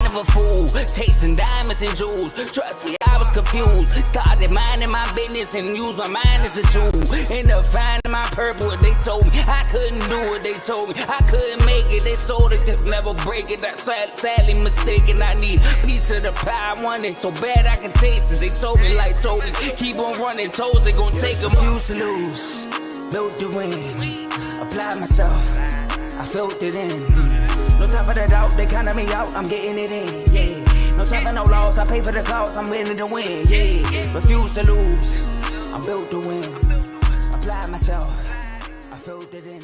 of a fool, chasing diamonds and jewels. Trust me, I was confused. Started minding my business and used my mind as a tool. Ended up finding my purpose. They told me I couldn't do it. They told me I couldn't make it. They sold it, could never break it. That's sadly mistaken. I need a piece of the pie. I want it so bad I can taste it. They told me like told me, keep on running toes. They gon' take them. Used to lose, built to win. Applied myself, I felt it in. No time for the doubt, they counted me out, I'm getting it in, yeah. No time for no loss, I pay for the cost, I'm winning to win, yeah. Refuse to lose, I'm built to win. Applied myself, I felt it in.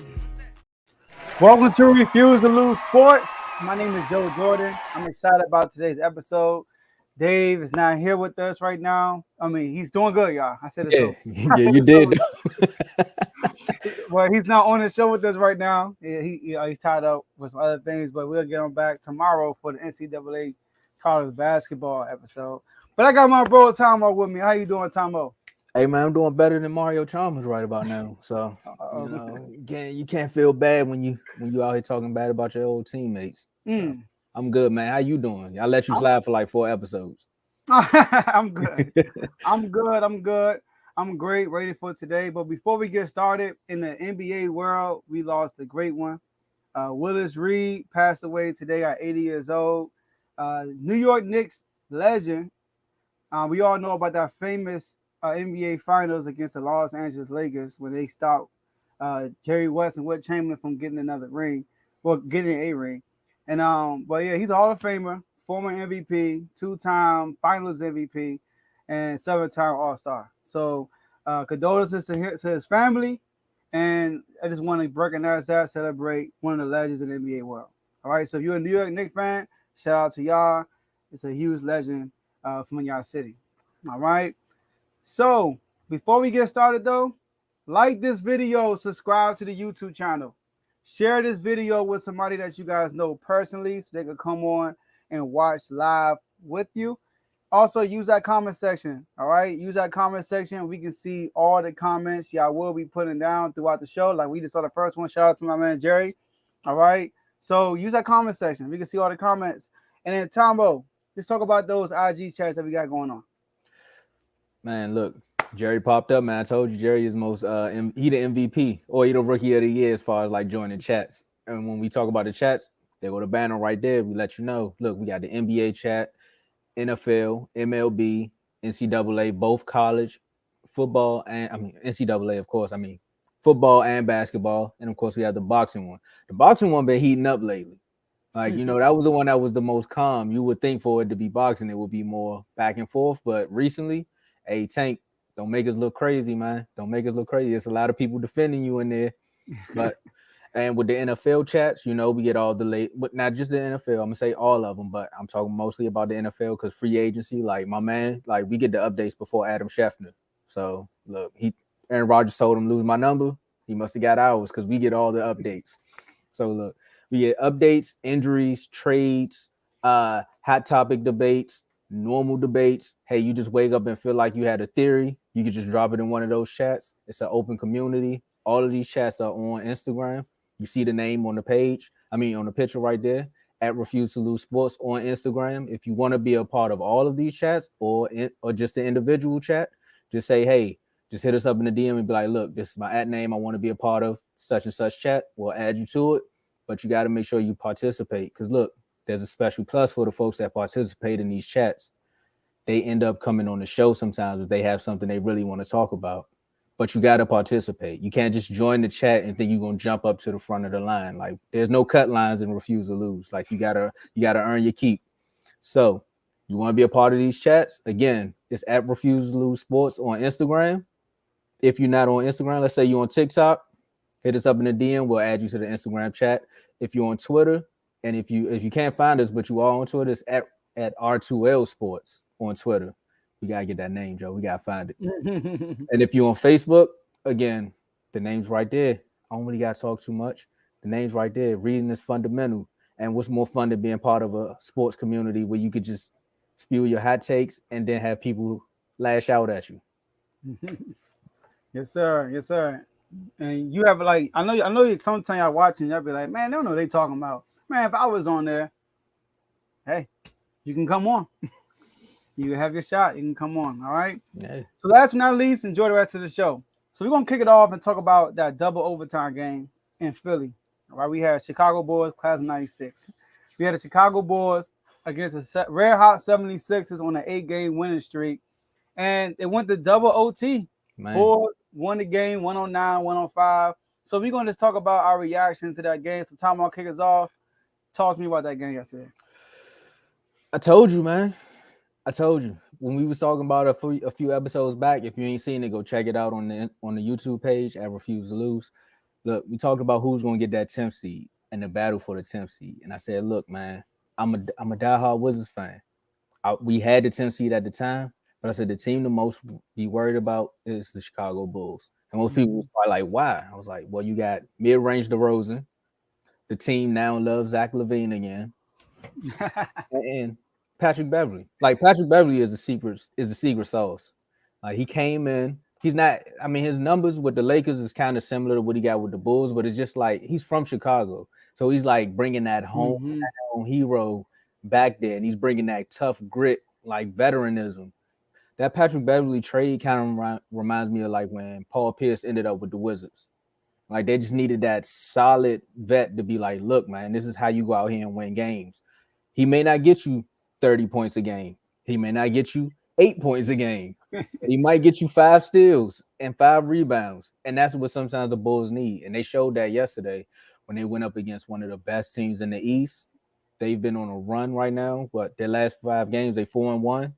Welcome to Refuse to Lose Sports. My name is Joe Jordan. I'm excited about today's episode. Dave is not here with us right now. I mean, he's doing good, y'all. I said it so. Yeah, you did. Well, he's not on the show with us right now. He's tied up with some other things, but we'll get him back tomorrow for the NCAA college basketball episode. But I got my bro Tomo with me. How you doing, Tomo? Hey man, I'm doing better than Mario Chalmers right about now. So you can't feel bad when you out here talking bad about your old teammates. So, I'm good, man. How you doing? I let you slide for like 4 episodes. I'm good. I'm good. I'm great, ready for today. But before we get started, in the NBA world, we lost a great one. Willis Reed passed away today at 80 years old. New York Knicks legend. We all know about that famous NBA Finals against the Los Angeles Lakers when they stopped Jerry West and Wilt Chamberlain from getting another ring, or getting a ring. And but yeah, he's a Hall of Famer, former MVP, 2-time Finals MVP, and 7-time All-Star. So condolences to his family, and I just want to recognize that, celebrate one of the legends in the NBA world. All right, so if you're a New York Knicks fan, shout out to y'all. It's a huge legend from y'all city. All right. So before we get started though, like this video, subscribe to the YouTube channel. Share this video with somebody that you guys know personally so they can come on and watch live with you. Also, use that comment section, all right? Use that comment section. We can see all the comments y'all will be putting down throughout the show. Like we just saw the first one. Shout out to my man, Jerry, all right? So use that comment section. We can see all the comments. And then, Tombo, let's talk about those IG chats that we got going on. Man, look, Jerry popped up, man. I told you Jerry is most he the MVP or he the rookie of the year as far as like joining chats. And when we talk about the chats, they go to banner right there. We let you know. Look, we got the NBA chat, NFL, MLB, NCAA, both college, football, and NCAA, of course. Football and basketball. And of course, we have the boxing one. The boxing one been heating up lately. Like, that was the one that was the most calm. You would think for it to be boxing, it would be more back and forth. But recently, hey, Tank, don't make us look crazy, man. Don't make us look crazy. There's a lot of people defending you in there. But and with the NFL chats, we get all the late, but not just the NFL. I'm gonna say all of them, but I'm talking mostly about the NFL because free agency, like my man, like we get the updates before Adam Schefter. So look, Aaron Rodgers told him lose my number. He must have got ours because we get all the updates. So look, we get updates, injuries, trades, hot topic debates, normal debates. Hey, you just wake up and feel like you had a theory. You could just drop it in one of those chats. It's an open community. All of these chats are on Instagram. You see the name on the page. On the picture right there at Refuse to Lose Sports on Instagram. If you want to be a part of all of these chats or just the individual chat, just say, hey, just hit us up in the DM and be like, look, this is my @name. I want to be a part of such and such chat. We'll add you to it, but you got to make sure you participate because look, there's a special plus for the folks that participate in these chats. They end up coming on the show sometimes if they have something they really want to talk about. But you got to participate. You can't just join the chat and think you're going to jump up to the front of the line. Like there's no cut lines and refuse to lose. Like you got to earn your keep. So you want to be a part of these chats? Again, it's at Refuse to Lose Sports on Instagram. If you're not on Instagram, let's say you're on TikTok, hit us up in the DM. We'll add you to the Instagram chat. If you're on Twitter, and if you can't find us, but you are on Twitter, it's at R2L Sports on Twitter. We got to get that name, Joe. We got to find it. And if you're on Facebook, again, the name's right there. I don't really got to talk too much. The name's right there. Reading is fundamental. And what's more fun than being part of a sports community where you could just spew your hot takes and then have people lash out at you. Yes, sir. Yes, sir. And you have I know sometimes y'all watching, y'all be like, man, they don't know what they talking about. Man, if I was on there, hey, you can come on. You can have your shot. You can come on. All right. Yeah. So last but not least, enjoy the rest of the show. So we're gonna kick it off and talk about that double overtime game in Philly. All right, we had Chicago Bulls class of '96. We had the Chicago Bulls against the red hot 76ers on an 8-game winning streak, and it went to double OT. Man. Bulls won the game 109, 105. So we're gonna just talk about our reaction to that game. So Tom, I'll kick us off. Talk to me about that game yesterday. I told you, man. I told you when we was talking about a few episodes back. If you ain't seen it, go check it out on the YouTube page at Refuse to Lose. Look, we talked about who's gonna get that 10th seed and the battle for the 10th seed. And I said, look, man, I'm a diehard Wizards fan. We had the 10th seed at the time, but I said the team the most be worried about is the Chicago Bulls. And most people was probably like, why? I was like, well, you got mid-range DeRozan. The team now loves Zach LaVine again. And Patrick Beverly. Like Patrick Beverly is the secret sauce. Like he came in. He's not, I mean, his numbers with the Lakers is kind of similar to what he got with the Bulls, but it's just like he's from Chicago. So he's like bringing that home hero back there, and he's bringing that tough grit, like veteranism. That Patrick Beverly trade kind of reminds me of like when Paul Pierce ended up with the Wizards. Like they just needed that solid vet to be like, look, man, this is how you go out here and win games. He may not get you 30 points a game. He may not get you 8 points a game. He might get you 5 steals and 5 rebounds. And that's what sometimes the Bulls need. And they showed that yesterday when they went up against one of the best teams in the East. They've been on a run right now, but their last 5 games, they 4-1.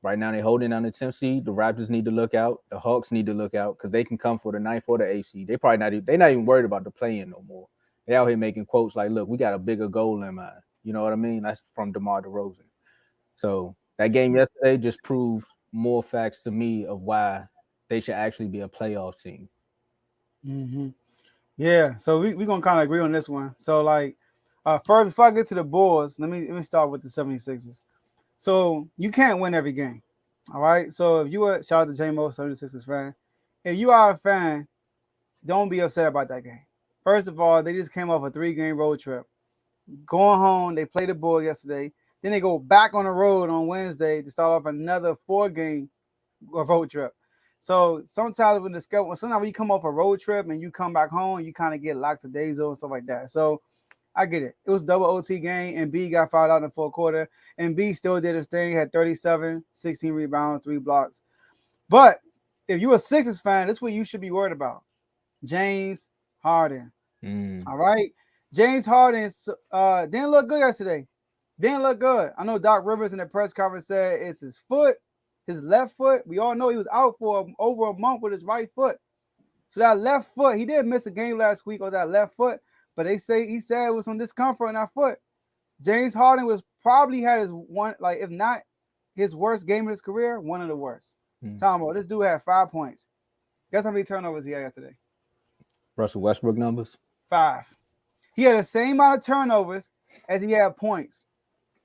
Right now, they're holding on the 10th seed. The Raptors need to look out. The Hawks need to look out because they can come for the 9th or the 8th seed. They're not even worried about the play-in no more. They out here making quotes like, look, we got a bigger goal in mind. You know what I mean? That's from DeMar DeRozan. So that game yesterday just proved more facts to me of why they should actually be a playoff team. Mm-hmm. Yeah, so we're going to kind of agree on this one. So, like, first, before I get to the Bulls, let me start with the 76ers. So you can't win every game, all right? So if you are, shout out to J-Mo, 76ers fan. If you are a fan, don't be upset about that game. First of all, they just came off a 3-game road trip. Going home, they played the Bulls yesterday. Then they go back on the road on Wednesday to start off another 4-game road trip. So sometimes when you come off a road trip and you come back home, you kind of get lackadaisical and stuff like that. So I get it. It was double OT game, and B got fouled out in the fourth quarter, and B still did his thing, had 37, 16 rebounds, 3 blocks. But if you're a Sixers fan, that's what you should be worried about. James Harden. All right? James Harden didn't look good yesterday. Didn't look good. I know Doc Rivers in the press conference said it's his foot, his left foot. We all know he was out for over a month with his right foot. So that left foot, he did miss a game last week on that left foot. But he said it was some discomfort in that foot. James Harden probably had his one, like if not his worst game of his career, one of the worst. Tomo, this dude had 5 points. Guess how many turnovers he had yesterday? Russell Westbrook numbers? 5. He had the same amount of turnovers as he had points.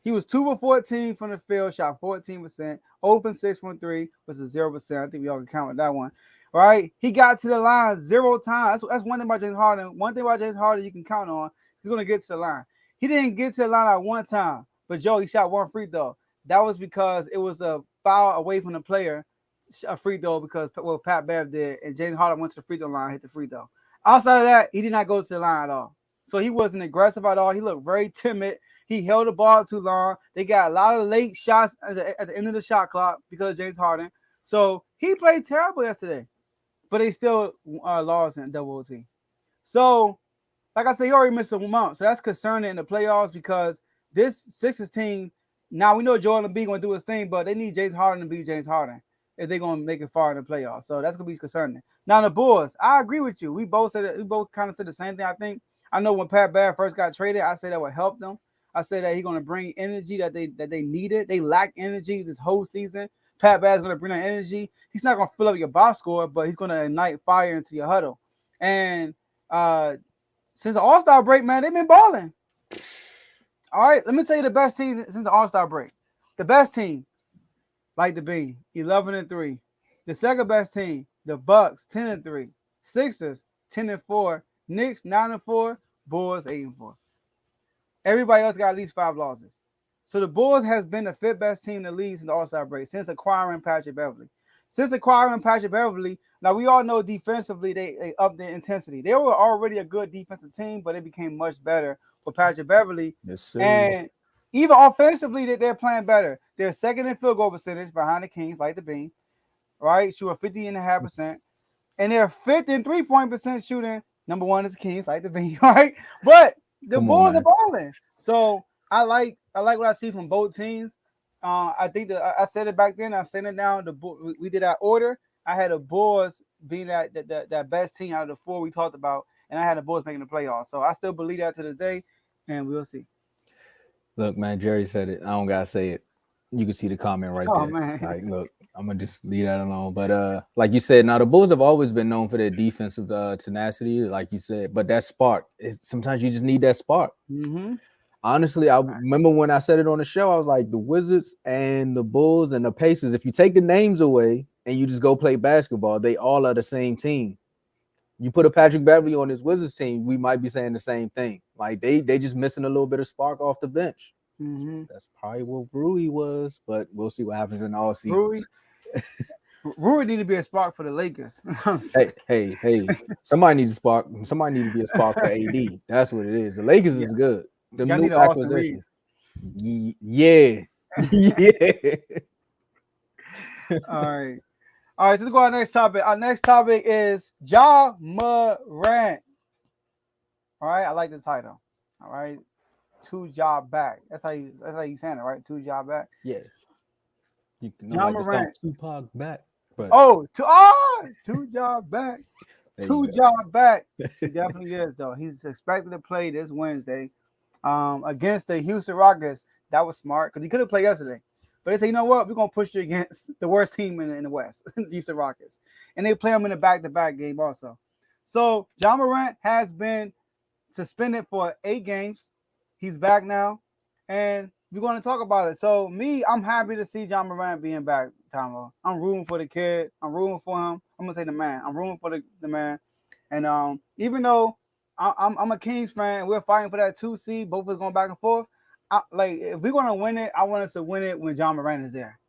He was 2 for 14 from the field, shot 14%, 0 for 6 from 3, which is 0%. I think we all can count with that one. All right, he got to the line 0 times. That's one thing about James Harden. One thing about James Harden you can count on, he's going to get to the line. He didn't get to the line at one time, but Joe, he shot 1 free throw. That was because it was a foul away from the player, a free throw because Pat Bev did, and James Harden went to the free throw line, hit the free throw. Outside of that, he did not go to the line at all. So he wasn't aggressive at all. He looked very timid. He held the ball too long. They got a lot of late shots at the end of the shot clock because of James Harden. So he played terrible yesterday. But they still lost in double OT. So, like I said, he already missed a month. So that's concerning in the playoffs because this Sixers team, now we know Joel Embiid going to do his thing, but they need James Harden to be James Harden if they're going to make it far in the playoffs. So that's going to be concerning. Now, the Bulls, I agree with you. We both kind of said the same thing, I think. I know when Pat Bev first got traded, I said that would help them. I said that he's going to bring energy that they needed. They lacked energy this whole season. Pat Bev is going to bring that energy. He's not going to fill up your box score, but he's going to ignite fire into your huddle. And since the All-Star break, man, they've been balling. All right, let me tell you the best team since the All-Star break. The best team, like the Bean, 11-3. The second best team, the Bucks, 10-3. Sixers, 10-4. Knicks, 9-4. Bulls, 8-4. Everybody else got at least 5 losses. So the Bulls has been the fifth best team in the league since the All-Star break, since acquiring Patrick Beverly. Now we all know defensively they upped their intensity. They were already a good defensive team, but it became much better with Patrick Beverly. Yes, sir. And even offensively, they're playing better. They're second in field goal percentage behind the Kings, like the Bean, right? Shooting 50.5%. And they're fifth in 3-point percent shooting. Number one is the Kings, like the Bean, right? But the Bulls are balling. So I like what I see from both teams. I think that I said it back then. I've said it now. We did our order. I had the Bulls being that best team out of the four we talked about, and I had the Bulls making the playoffs. So I still believe that to this day, and we'll see. Look, man, Jerry said it. I don't gotta say it. You can see the comment right there. Man. Like, look, I'm gonna just leave that alone. But like you said, now the Bulls have always been known for their defensive tenacity, like you said. But that spark, sometimes you just need that spark. Mm-hmm. Honestly, I remember when I said it on the show, I was like, the Wizards and the Bulls and the Pacers, if you take the names away and you just go play basketball, they all are the same team. You put a Patrick Beverly on this Wizards team, we might be saying the same thing. Like they just missing a little bit of spark off the bench. Mm-hmm. That's probably what Rui was, but we'll see what happens in the offseason. Rui need to be a spark for the Lakers. hey. Somebody needs a spark. Somebody need to be a spark for AD. That's what it is. The Lakers is good. The new acquisitions. Yeah. Yeah. All right. So let's go to our next topic. Our next topic is Ja Morant. All right, I like the title. All right. 2 Ja back. That's how you saying it, right? 2 Ja back. Yeah. You can Ja Morant. Tupac back. But 2 Ja back. 2 Ja back. He definitely is, though. He's expected to play this Wednesday against the Houston Rockets. That was smart because he could have played yesterday. But they say, you know what? We're going to push you against the worst team in the West, the Houston Rockets. And they play him in a back-to-back game also. So Ja Morant has been suspended for 8 games. He's back now. And we're going to talk about it. So I'm happy to see Ja Morant being back, Tomo. I'm rooting for the kid. I'm rooting for him. I'm going to say the man. I'm rooting for the man. And even though I'm a Kings fan, we're fighting for that 2 seed. Both of us going back and forth. If we're going to win it, I want us to win it when Ja Morant is there.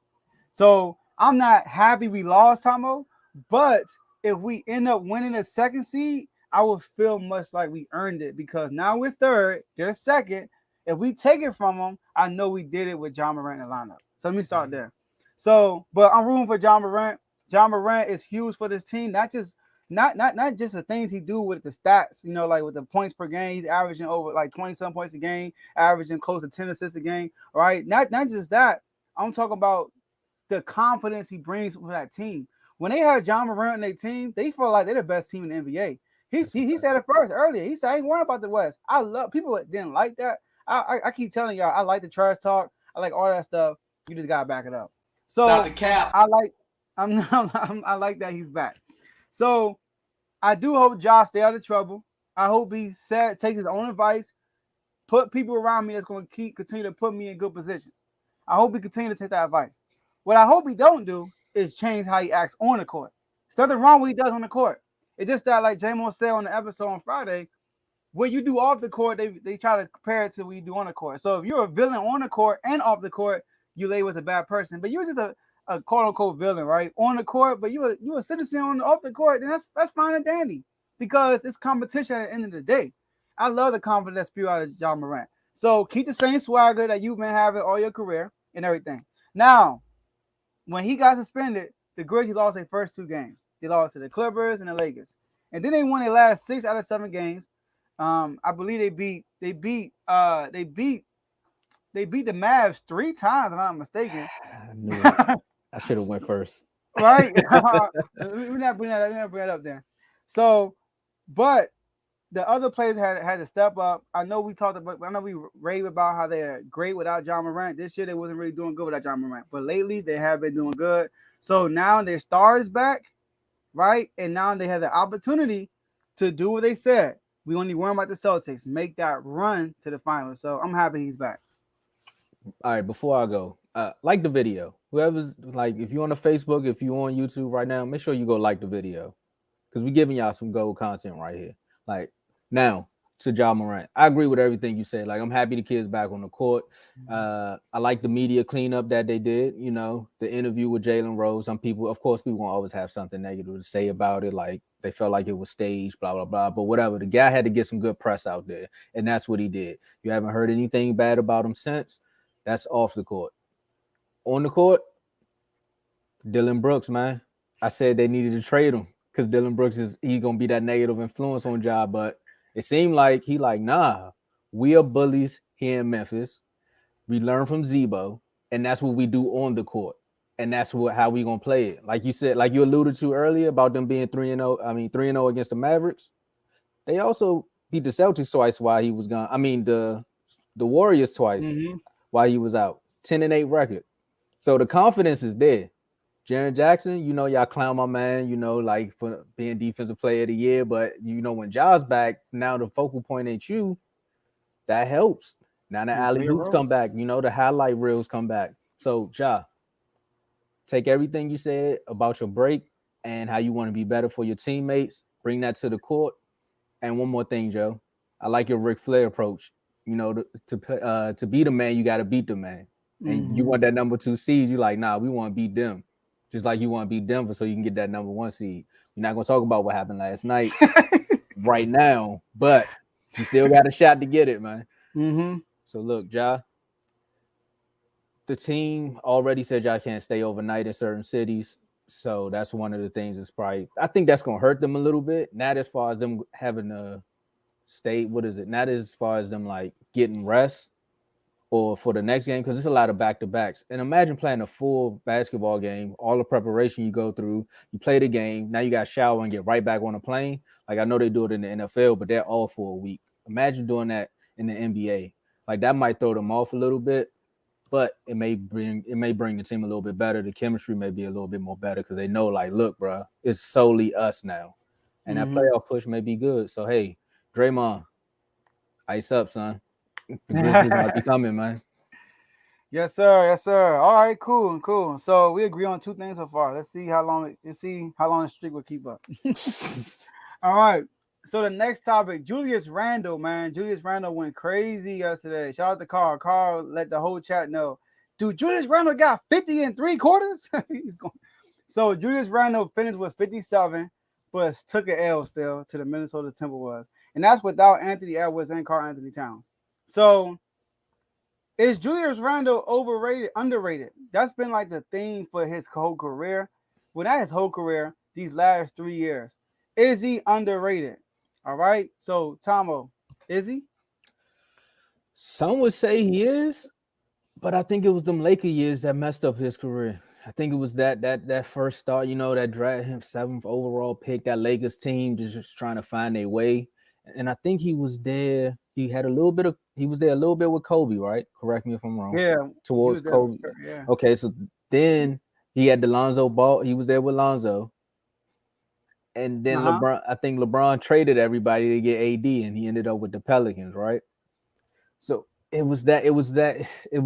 So I'm not happy we lost, Tomo. But if we end up winning the 2nd seed, I would feel much like we earned it because now we're 3rd, they're 2nd. If we take it from them, I know we did it with Ja Morant in the lineup. So let me start there. So, but I'm rooting for Ja Morant. Ja Morant is huge for this team, not just the things he do with the stats, like with the points per game. He's averaging over like 20-some points a game, averaging close to 10 assists a game, right? Not just that. I'm talking about the confidence he brings for that team. When they have Ja Morant on their team, they feel like they're the best team in the NBA. He said it earlier. He said, I ain't worried about the West. I love people that didn't like that. I keep telling y'all, I like the trash talk. I like all that stuff. You just gotta back it up. So Stop the cap. I like that he's back. So I do hope Josh stay out of trouble. I hope he takes his own advice, put people around me that's going to continue to put me in good positions. I hope he continue to take that advice. What I hope he don't do is change how he acts on the court. There's nothing wrong with what he does on the court. It's just that, like J-Mo said on the episode on Friday, what you do off the court, they try to compare it to what you do on the court. So if you're a villain on the court and off the court, you label as a bad person. But you're just a quote-unquote villain, right? On the court, but you're a citizen off the court, then that's fine and dandy because it's competition at the end of the day. I love the confidence that spew out of Ja Morant. So keep the same swagger that you've been having all your career and everything. Now, when he got suspended, the Grizzlies lost their first 2 games. They lost to the Clippers and the Lakers. And then they won their last 6 out of 7 games. I believe they beat the Mavs 3 times, if I'm not mistaken. I should have went first. Right? We're not bring that up there. So, but the other players had to step up. I know we rave about how they're great without Ja Morant. This year they wasn't really doing good without Ja Morant, but lately they have been doing good. So now their star is back, right? And now they have the opportunity to do what they said. We only worry about the Celtics, make that run to the finals. So I'm happy he's back. All right, before I go, like the video. Whoever's like, if you're on the Facebook, if you're on YouTube right now, make sure you go like the video because we're giving y'all some gold content right here. Like now, to Ja Morant. I agree with everything you said. Like, I'm happy the kid's back on the court. I like the media cleanup that they did. You know, the interview with Jalen Rose. Some people, of course, people won't always have something negative to say about it. Like, they felt like it was staged, blah, blah, blah. But whatever. The guy had to get some good press out there. And that's what he did. You haven't heard anything bad about him since. That's off the court. On the court, Dylan Brooks, man. I said they needed to trade him because Dylan Brooks he's gonna be that negative influence on Ja, but it seemed like he like, nah, we are bullies here in Memphis. We learn from Zebo, and that's what we do on the court. And that's how we gonna play it. Like you said, like you alluded to earlier about them being 3-0. I mean, 3-0 against the Mavericks. They also beat the Celtics twice while he was gone. I mean, the Warriors twice while he was out. 10-8 record. So the confidence is there. Jaren Jackson, you know, y'all clown my man, you know, like for being defensive player of the year. But, you know, when Ja's back, now the focal point ain't you. That helps. Now the alley-oops come back. You know, the highlight reels come back. So, Ja, take everything you said about your break and how you want to be better for your teammates. Bring that to the court. And one more thing, Joe. I like your Ric Flair approach. You know, to be the man, you got to beat the man. And you want that number 2 seed. You like, nah, we want to beat them. Just like you want to beat Denver so you can get that number 1 seed. We're not going to talk about what happened last night right now, but you still got a shot to get it, man. So, look, Ja, the team already said y'all can't stay overnight in certain cities. So that's one of the things that's probably – I think that's going to hurt them a little bit. Not as far as them having to stay – what is it? Not as far as them, like, getting rest or for the next game, because it's a lot of back-to-backs. And imagine playing a full basketball game, all the preparation you go through, you play the game, now you got to shower and get right back on a plane. Like, I know they do it in the NFL, but they're all for a week. Imagine doing that in the NBA. Like, that might throw them off a little bit, but it may bring the team a little bit better. The chemistry may be a little bit more better because they know, like, look, bro, it's solely us now. And that playoff push may be good. So, hey, Draymond, ice up, son. The Grizzlies might be coming, man. Yes, sir. Yes, sir. All right, cool. So we agree on 2 things so far. Let's see how long the streak will keep up. All right. So the next topic, Julius Randle, man. Julius Randle went crazy yesterday. Shout out to Carl. Carl let the whole chat know. Dude, Julius Randle got 50 in 3 quarters. So Julius Randle finished with 57, but took an L still to the Minnesota Timberwolves. And that's without Anthony Edwards and Karl Anthony Towns. So is Julius Randle overrated, underrated? That's been like the theme for his whole career. Well, not his whole career, these last 3 years. Is he underrated? All right. So, Tomo, is he? Some would say he is, but I think it was them Laker years that messed up his career. I think it was that first start, you know, that draft him 7th overall pick, that Lakers team just trying to find their way. And I think he was there. He was there a little bit with Kobe, right? Correct me if I'm wrong. Yeah. Towards Kobe. Yeah. Okay, so then he had the Lonzo Ball. He was there with Lonzo. And then LeBron traded everybody to get AD, and he ended up with the Pelicans, right? So it was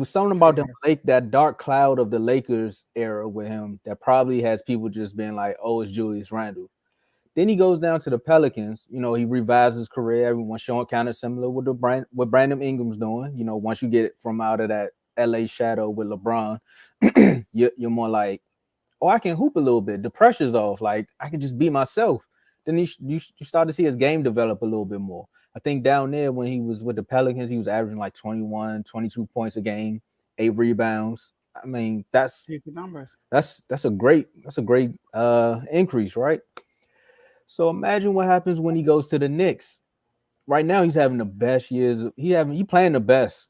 something about that dark cloud of the Lakers era with him that probably has people just being like, oh, it's Julius Randle. Then he goes down to the Pelicans. You know, he revives his career. Everyone's showing kind of similar with what Brandon Ingram's doing. You know, once you get it from out of that LA shadow with LeBron, you're more like, oh, I can hoop a little bit. The pressure's off. Like, I can just be myself. Then you start to see his game develop a little bit more. I think down there when he was with the Pelicans, he was averaging like 21, 22 points a game, 8 rebounds. I mean, that's a great increase, right? So imagine what happens when he goes to the Knicks. Right now, he's having the best years. He playing the best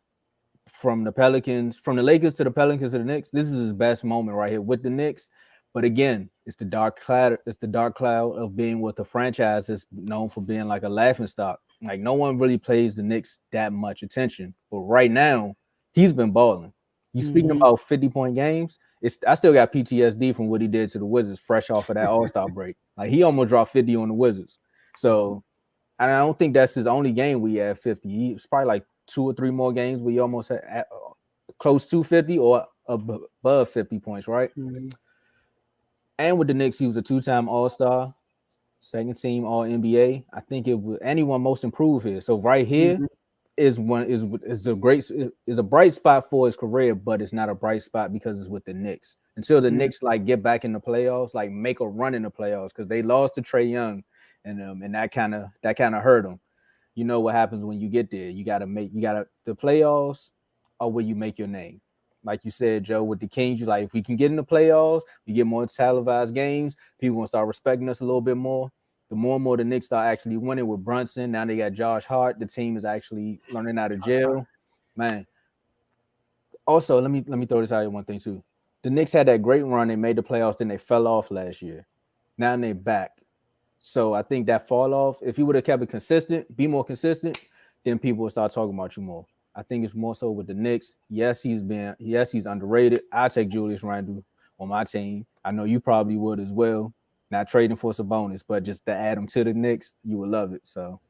from the Pelicans, from the Lakers to the Pelicans to the Knicks. This is his best moment right here with the Knicks. But again, it's the dark cloud. It's the dark cloud of being with a franchise that's known for being like a laughingstock. Like, no one really plays the Knicks that much attention. But right now, he's been balling. You speaking about 50-point games? I still got PTSD from what he did to the Wizards fresh off of that All-Star break. Like, he almost dropped 50 on the Wizards. So, and I don't think that's his only game we had 50. It's probably like 2 or 3 more games where he almost had close to 50 or above 50 points, right? And with the Knicks, he was a 2-time All-Star. Second team All NBA. I think it would anyone most improved here. So right here is a bright spot for his career, but it's not a bright spot because it's with the Knicks. Until the Knicks like get back in the playoffs, like make a run in the playoffs, because they lost to Trae Young, and that kind of hurt them. You know what happens when you get there. The playoffs are where you make your name. Like you said, Joe, with the Kings, you like if we can get in the playoffs, we get more televised games, people gonna start respecting us a little bit more. The more and more the Knicks start actually winning with Brunson. Now they got Josh Hart. The team is actually learning out of jail. Man. Also, let me throw this out here one thing too. The Knicks had that great run. They made the playoffs, then they fell off last year. Now they're back. So I think that fall off, if you would have kept it consistent, be more consistent, then people will start talking about you more. I think it's more so with the Knicks. Yes, he's underrated. I take Julius Randle on my team. I know you probably would as well. Not trading for Sabonis, but just to add him to the Knicks, you would love it. So,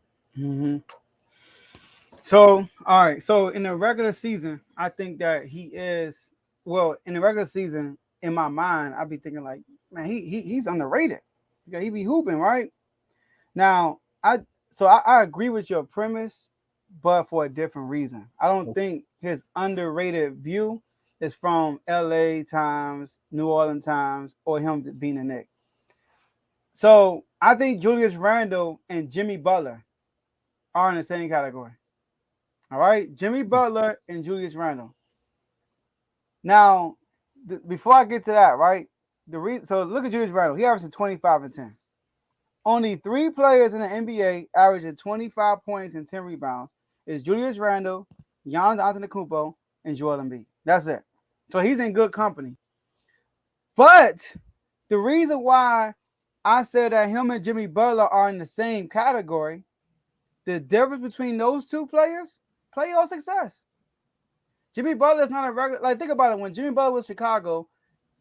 So, all right. So in the regular season, I think that he is in the regular season. In my mind, I'd be thinking like, man, he's underrated. He be hooping right now. I agree with your premise, but for a different reason. I don't think his underrated view is from LA Times, New Orleans Times, or him being a Knick. So I think Julius Randle and Jimmy Butler are in the same category. All right, Jimmy Butler and Julius Randle. Now, before I get to that, right? So look at Julius Randle. He averaged 25 and 10. Only 3 players in the NBA averaging 25 points and 10 rebounds is Julius Randle, Giannis Antetokounmpo, and Joel Embiid. That's it. So he's in good company. But the reason why I said that him and Jimmy Butler are in the same category, the difference between those two players, playoff success. Jimmy Butler is not a regular. Like, think about it. When Jimmy Butler was Chicago,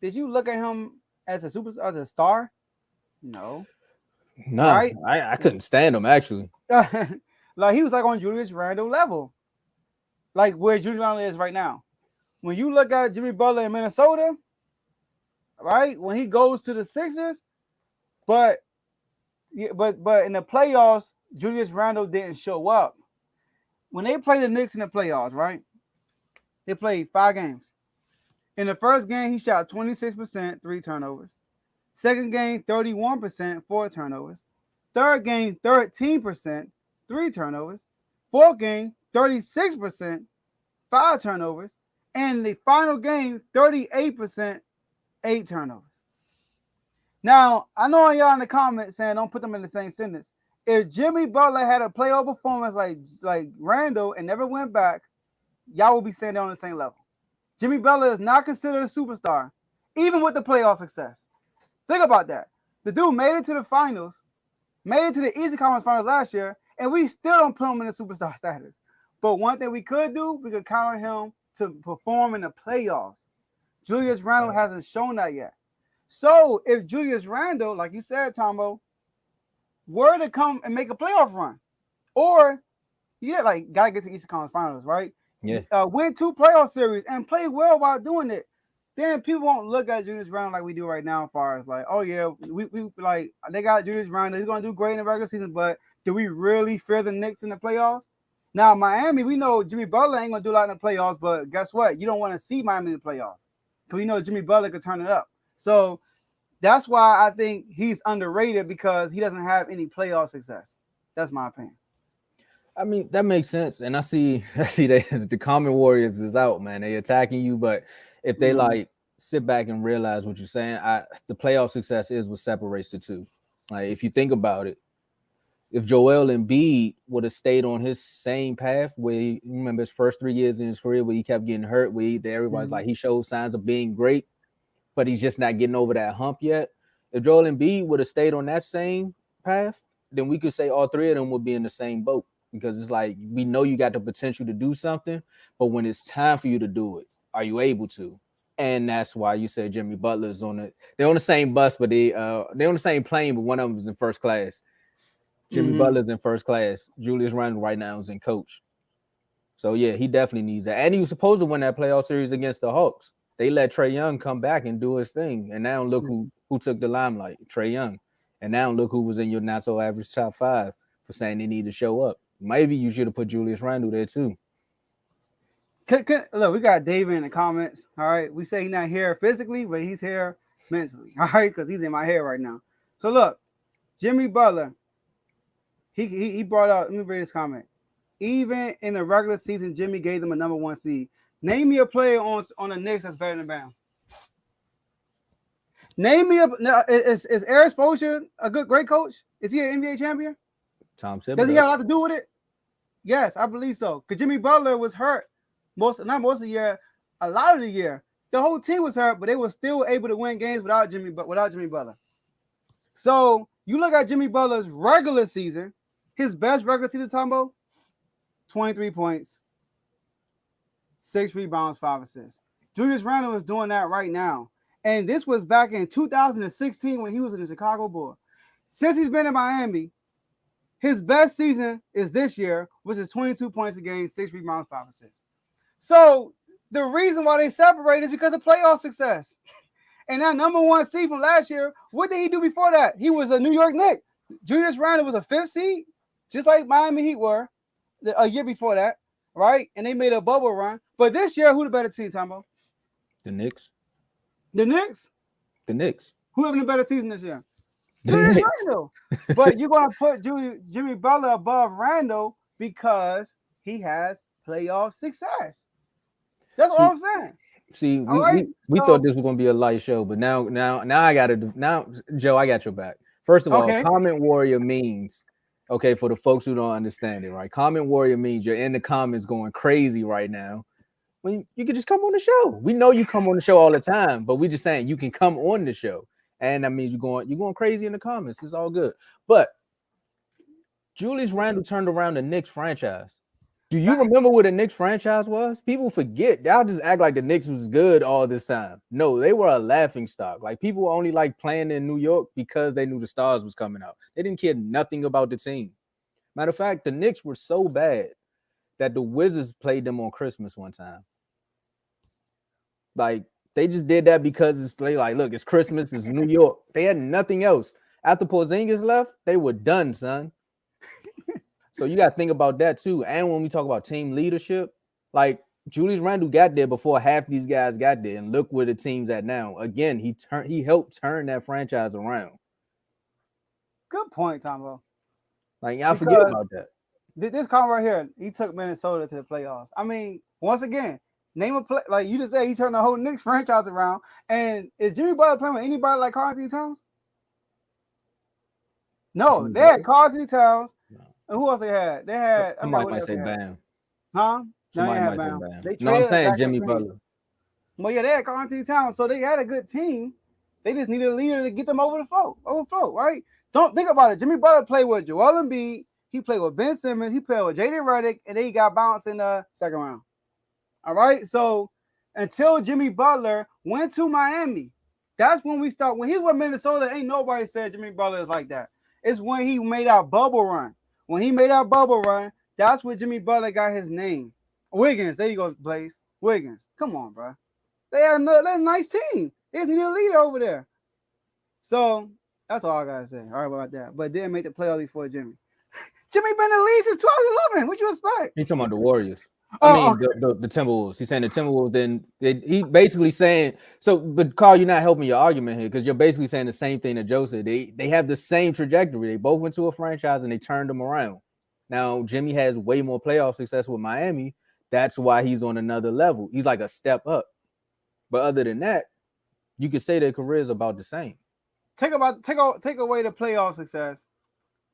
did you look at him as a superstar, as a star? No. No, right? I couldn't stand him, actually. Like, he was like on Julius Randle level. Like where Julius Randle is right now. When you look at Jimmy Butler in Minnesota, right? When he goes to the Sixers, but in the playoffs, Julius Randle didn't show up. When they played the Knicks in the playoffs, right? They played 5 games. In the first game, he shot 26%, 3 turnovers. Second game, 31%, 4 turnovers. Third game, 13%, 3 turnovers. Fourth game, 36%, 5 turnovers. And the final game, 38%, 8 turnovers. Now, I know y'all in the comments saying don't put them in the same sentence. If Jimmy Butler had a playoff performance like Randle and never went back, y'all will be saying they're on the same level. Jimmy Butler is not considered a superstar, even with the playoff success. Think about that. The dude made it to the finals, made it to the Eastern Conference Finals last year, and we still don't put him in the superstar status. But one thing we could do, we could count on him to perform in the playoffs. Julius Randle hasn't shown that yet. So if Julius Randle, like you said, Tombo, were to come and make a playoff run, or gotta get to Eastern Conference Finals, right? Yeah. Win 2 playoff series and play well while doing it. Then people won't look at Julius Randle like we do right now, as far as like, oh yeah, we like they got Julius Randle, he's gonna do great in the regular season, but do we really fear the Knicks in the playoffs? Now Miami, we know Jimmy Butler ain't gonna do a lot in the playoffs, but guess what? You don't want to see Miami in the playoffs because we know Jimmy Butler could turn it up. So that's why I think he's underrated, because he doesn't have any playoff success. That's my opinion. I mean, that makes sense. And I see the Common Warriors is out, man. They attacking you, but if they like sit back and realize what you're saying, the playoff success is what separates the two. Like, if you think about it, if Joel Embiid would have stayed on his same path, where you remember his first 3 years in his career where he kept getting hurt, where everybody's like, he showed signs of being great, but he's just not getting over that hump yet. If Joel Embiid would have stayed on that same path, then we could say all 3 of them would be in the same boat, because it's like, we know you got the potential to do something, but when it's time for you to do it, are you able to? And that's why you said Jimmy Butler's they're on the same bus, but they're on the same plane, but one of them is in first class. Jimmy Butler's in first class. Julius Randle right now is in coach. So yeah, he definitely needs that. And he was supposed to win that playoff series against the Hawks. They let Trae Young come back and do his thing. And now look who took the limelight, Trae Young. And now look who was in your not so average top 5 for saying they need to show up. Maybe you should have put Julius Randle there too. Look, we got David in the comments. All right, we say he's not here physically, but he's here mentally. All right, because he's in my head right now. So look, Jimmy Butler. He brought out. Let me read his comment. Even in the regular season, Jimmy gave them a number 1 seed. Name me a player on the Knicks that's better than Bam. Name me is Eric Spoelstra a great coach? Is he an NBA champion? Tom Thibodeau. Does he have a lot to do with it? Yes, I believe so. Because Jimmy Butler was hurt not most of the year, a lot of the year. The whole team was hurt, but they were still able to win games without Jimmy Butler. So you look at Jimmy Butler's regular season, his best regular season, Tombo, 23 points, 6 rebounds, 5 assists. Julius Randle is doing that right now. And this was back in 2016 when he was in the Chicago Bulls. Since he's been in Miami, his best season is this year, which is 22 points a game, 6 rebounds, 5 assists. So the reason why they separate is because of playoff success. And that number 1 seed from last year, what did he do before that? He was a New York Knick. Julius Randle was a 5th seed, just like Miami Heat were a year before that, right? And they made a bubble run. But this year, who the better team, Tombo? The Knicks. The Knicks? The Knicks. Who having a better season this year? The Julius Knicks. Randle. But you're going to put Jimmy Butler above Randle because he has playoff success. That's all I'm saying. See, we thought this was going to be a light show, but now I got to do now, Joe. I got your back. First of all, comment warrior means, okay, for the folks who don't understand it, right? Comment warrior means you're in the comments going crazy right now. When you can just come on the show. We know you come on the show all the time, but we're just saying you can come on the show, and that means you're going crazy in the comments. It's all good. But Julius Randle turned around the Knicks franchise. Do you remember what the Knicks franchise was? People forget. Y'all just act like the Knicks was good all this time. No, they were a laughing stock. Like people only like playing in New York because they knew the stars was coming out. They didn't care nothing about the team. Matter of fact, the Knicks were so bad that the Wizards played them on Christmas one time. Like they just did that because it's like, look, it's Christmas, it's New York. They had nothing else. After Porzingis left, they were done, son. So you got to think about that too. And when we talk about team leadership, like Julius Randle got there before half these guys got there, and look where the team's at now. Again, he helped turn that franchise around. Good point, Tombo. Like y'all forget about that. This comment right here, he took Minnesota to the playoffs. I mean, once again, name a play like you just said. He turned the whole Knicks franchise around. And is Jimmy Butler playing with anybody like Karl-Anthony Towns? No, they had Karl-Anthony Towns. No. And who else they had? They had somebody might say Bam. Huh? Somebody might say Bam. No, I'm saying Jimmy Butler. Well, yeah, they had Karl-Anthony Towns, so they had a good team. They just needed a leader to get them over the float, right? Don't think about it. Jimmy Butler played with Joel Embiid. He played with Ben Simmons. He played with J.D. Redick, and then he got bounced in the second round. All right, so until Jimmy Butler went to Miami, that's when we start. When he's with Minnesota, ain't nobody said Jimmy Butler is like that. It's when he made our bubble run. When he made our bubble run, that's where Jimmy Butler got his name. Wiggins, there you go, Blaze. Wiggins, come on, bro. They're a nice team. They just need a leader over there. So that's all I gotta say. All right about that. But didn't make the playoffs before Jimmy. Jimmy been in the league since 2011. What you expect? He's talking about the Warriors. The Timberwolves. He's saying the Timberwolves. Then he basically saying so. But Carl, you're not helping your argument here because you're basically saying the same thing that Joe said. They have the same trajectory. They both went to a franchise and they turned them around. Now Jimmy has way more playoff success with Miami. That's why he's on another level. He's like a step up. But other than that, you could say their careers about the same. Take away the playoff success.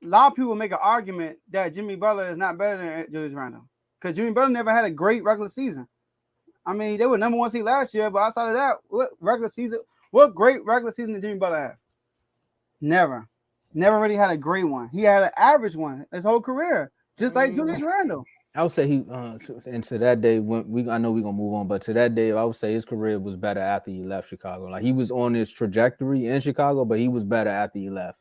A lot of people make an argument that Jimmy Butler is not better than Julius Randle because Jimmy Butler never had a great regular season. I mean, they were number 1 seed last year, but outside of that, what great regular season did Jimmy Butler have? Never really had a great one. He had an average one his whole career, just like Julius Randle. I would say and to that day, I know we're gonna move on, but to that day, I would say his career was better after he left Chicago. Like he was on his trajectory in Chicago, but he was better after he left.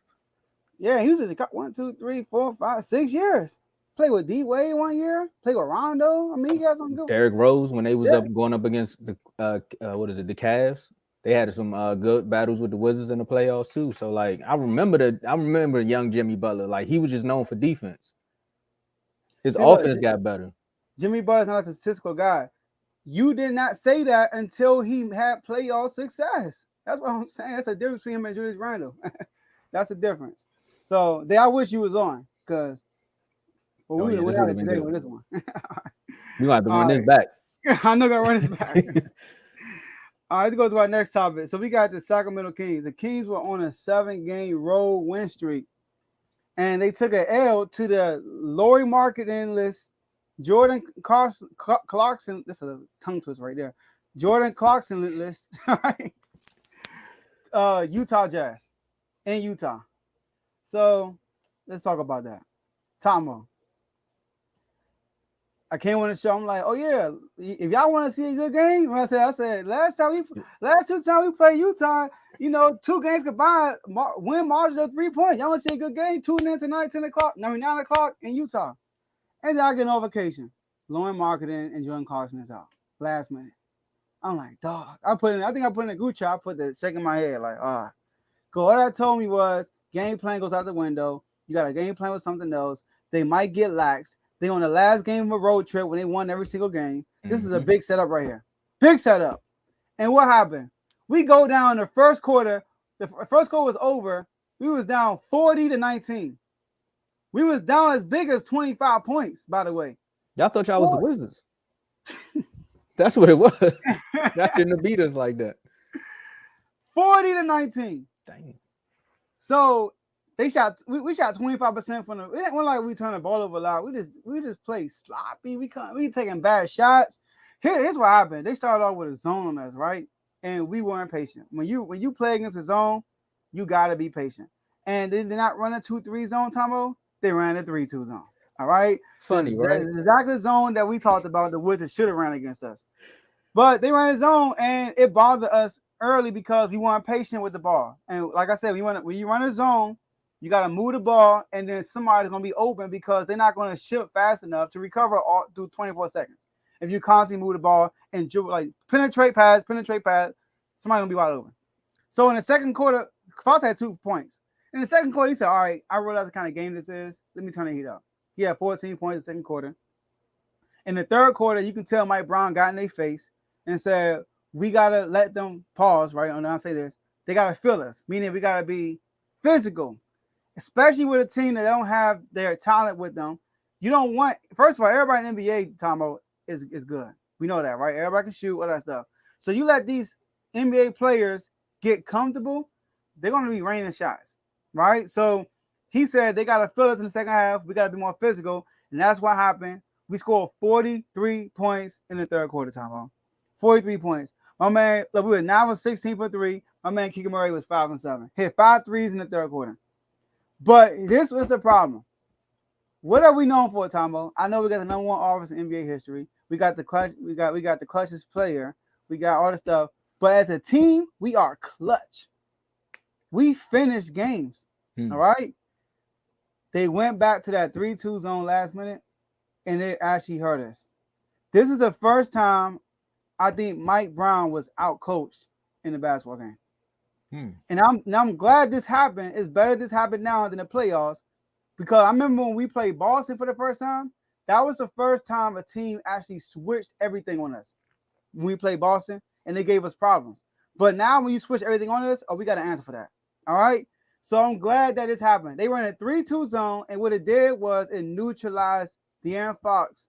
Yeah, he was in 1, 2, 3, 4, 5, 6 years. Played with D Wade 1 year. Played with Rondo. I mean, he got some good. Derrick Rose when they was going up against the the Cavs. They had some good battles with the Wizards in the playoffs too. So like I remember young Jimmy Butler. Like he was just known for defense. His offense got better. Jimmy Butler's not a statistical guy. You did not say that until he had playoff success. That's what I'm saying. That's the difference between him and Julius Randle. That's the difference. So I wish you was on because we would have went out today with this one. You gonna have to run this back. I'm not gonna run this back. All right, let's go to our next topic. So we got the Sacramento Kings. The Kings were on a 7-game road win streak, and they took an L to the Lauri Markkanen list. Jordan Clarkson. This is a tongue twist right there. Jordan Clarkson list. Right. Utah Jazz in Utah. So let's talk about that. Tomo. I came on the show. I'm like, oh yeah, if y'all want to see a good game, I said last 2 times we played Utah, 2 games combined, win margin of 3 points. Y'all want to see a good game? Tune in tonight, 9 o'clock in Utah. And then I get a notification. Lauri Markkanen and Jordan Clarkson is out last minute. I'm like, dog. I think I put in a good chat. I put the shake in my head, like, Cause all that told me was game plan goes out the window. You got a game plan with something else. They might get lax. They on the last game of a road trip when they won every single game. This is a big setup right here. Big setup. And what happened? We go down the first quarter. The first quarter was over. We was down 40-19. We was down as big as 25 points, by the way. Y'all thought y'all was the Wizards. That's what it was. Y'all shouldn't have beat us like that. 40-19. Dang. So we shot 25% from the. It wasn't like we turned the ball over a lot. We just played sloppy. We taking bad shots. Here's what happened. They started off with a zone on us, right? And we weren't patient. When you play against a zone, you gotta be patient. And they did not run a 2-3 zone, Tomo. They ran a 3-2 zone. All right. Funny, right? It's exactly the zone that we talked about. The Wizards should have ran against us, but they ran a zone, and it bothered us early because we weren't patient with the ball. And like I said, when you run a zone, you got to move the ball, and then somebody's going to be open because they're not going to shift fast enough to recover all through 24 seconds. If you constantly move the ball and like penetrate pass, somebody's going to be wide open. So in the second quarter, Fox had 2 points. In the second quarter, he said, all right, I realize the kind of game this is. Let me turn the heat up. He had 14 points in the second quarter. In the third quarter, you can tell Mike Brown got in their face and said, we got to let them pause, right? And I'll say this. They got to feel us, meaning we got to be physical, especially with a team that don't have their talent with them. You don't want, first of all, everybody in the NBA, Tomo, is good. We know that, right? Everybody can shoot, all that stuff. So you let these NBA players get comfortable, they're going to be raining shots, right? So he said they got to feel us in the second half. We got to be more physical, and that's what happened. We scored 43 points in the third quarter, Tomo. 43 points. My man, look, we were 9 of 16 for 3. My man, Keegan Murray, was 5 of 7. Hit 5 threes in the third quarter. But this was the problem. What are we known for, Tomo? I know we got the number 1 offense in NBA history. We got the clutch. We got the clutchest player. We got all the stuff. But as a team, we are clutch. We finish games. All right. They went back to that 3-2 zone last minute, and it actually hurt us. This is the first time I think Mike Brown was out-coached in the basketball game. And I'm glad this happened. It's better this happened now than the playoffs, because I remember when we played Boston for the first time, that was the first time a team actually switched everything on us. When we played Boston, and they gave us problems. But now when you switch everything on us, we got an answer for that. All right? So I'm glad that this happened. They ran a 3-2 zone, and what it did was it neutralized De'Aaron Fox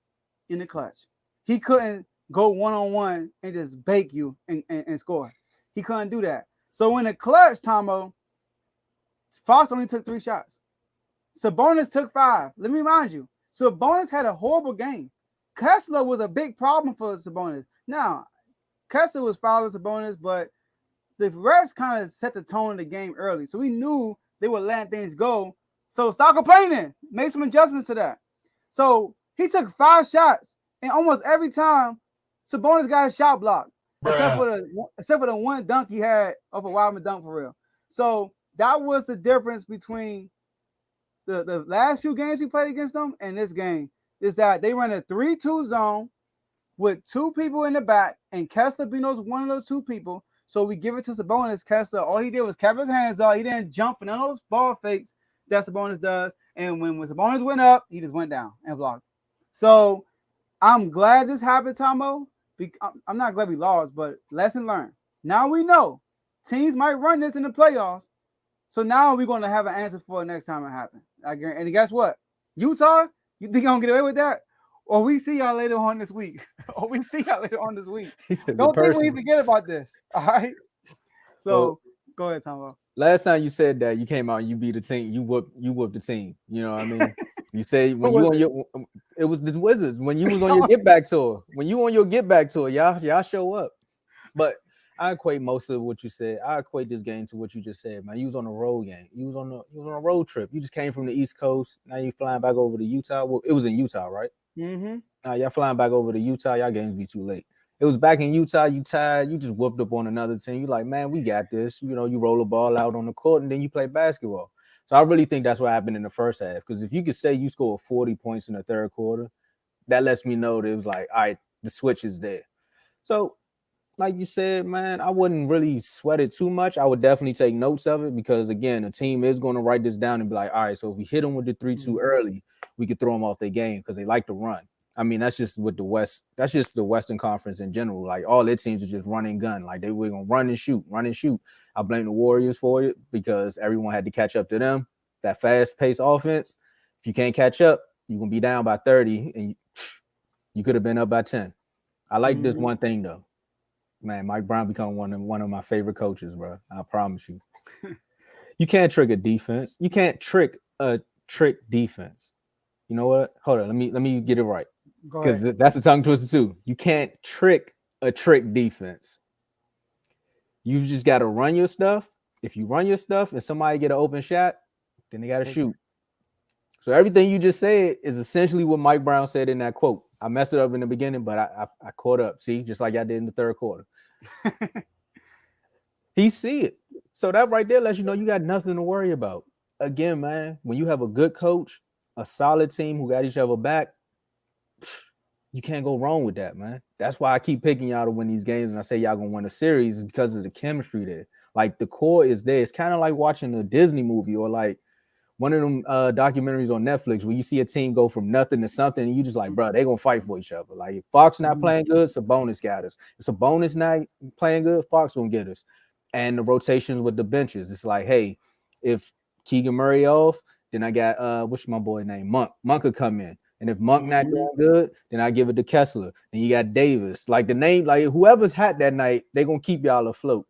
in the clutch. He couldn't go one-on-one and just bake you and score. He couldn't do that. So in the clutch, Tomo, Fox only took 3 shots. Sabonis took 5. Let me remind you, Sabonis had a horrible game. Kessler was a big problem for Sabonis. Now, Kessler was fouling Sabonis, but the refs kind of set the tone of the game early. So we knew they were letting things go. So stop complaining. Make some adjustments to that. So he took 5 shots, and almost every time Sabonis got a shot blocked, except for the one dunk he had off a Wildman dunk for real. So that was the difference between the last few games we played against them and this game, is that they ran a 3-2 zone with 2 people in the back, and Kessler being one of those 2 people. So we give it to Sabonis. Kessler, all he did was kept his hands up. He didn't jump for none of those ball fakes that Sabonis does. And when Sabonis went up, he just went down and blocked. So I'm glad this happened, Tomo. I'm not glad we lost, but lesson learned. Now we know teams might run this in the playoffs. So now we're going to have an answer for it next time it happens. And guess what? Utah, you think I'm going to get away with that? Or we see y'all later on this week. Don't think we forget about this. All right? So go ahead, Tomo. Last time you said that, you came out and you beat the team. You whooped the team. You know what I mean? You say when you on your it was the Wizards when you was on your get back tour. When you on your get back tour, y'all show up. But I equate most of what you said. I equate this game to what you just said, man. You was on a road game. You was on a road trip. You just came from the East Coast. Now you flying back over to Utah. Well, it was in Utah, right? Mm-hmm. Now y'all flying back over to Utah. Y'all games be too late. It was back in Utah. You tired. You just whooped up on another team. You like, man, we got this. You know, you roll the ball out on the court and then you play basketball. So I really think that's what happened in the first half. Because if you could say you scored 40 points in the third quarter, that lets me know that it was like, all right, the switch is there. So, like you said, man, I wouldn't really sweat it too much. I would definitely take notes of it because, again, the team is going to write this down and be like, all right, so if we hit them with the 3-2 early, we could throw them off their game because they like to run. I mean, that's just with the West. That's just the Western Conference in general. Like, all their teams are just run and gun. Like, we're going to run and shoot. I blame the Warriors for it because everyone had to catch up to them. That fast-paced offense, if you can't catch up, you're going to be down by 30, and you could have been up by 10. I like this one thing, though. Man, Mike Brown become one of my favorite coaches, bro. I promise you. You can't trick a defense. You can't trick a trick defense. You know what? Hold on. Let me get it right. Because that's a tongue twister too. You can't trick a trick defense. You just got to run your stuff. If you run your stuff and somebody get an open shot, then they got to shoot. So everything you just said is essentially what Mike Brown said in that quote. I messed it up in the beginning, but I caught up. See, just like I did in the third quarter. He see it. So that right there lets you know you got nothing to worry about. Again, man, when you have a good coach, a solid team who got each other back, you can't go wrong with that, man. That's why I keep picking y'all to win these games, and I say y'all gonna win a series is because of the chemistry there. Like, the core is there. It's kind of like watching a Disney movie or like one of them documentaries on Netflix where you see a team go from nothing to something, and you just like, bro, they're gonna fight for each other. Like, if Fox not playing good, Sabonis got us. If Sabonis not playing good, Fox gonna get us. And the rotations with the benches, it's like, hey, if Keegan Murray off, then I got what's my boy name? Monk could come in. And if Monk not doing good, then I give it to Kessler. And you got Davis. Like, the name, like, whoever's hot that night, they're gonna keep y'all afloat.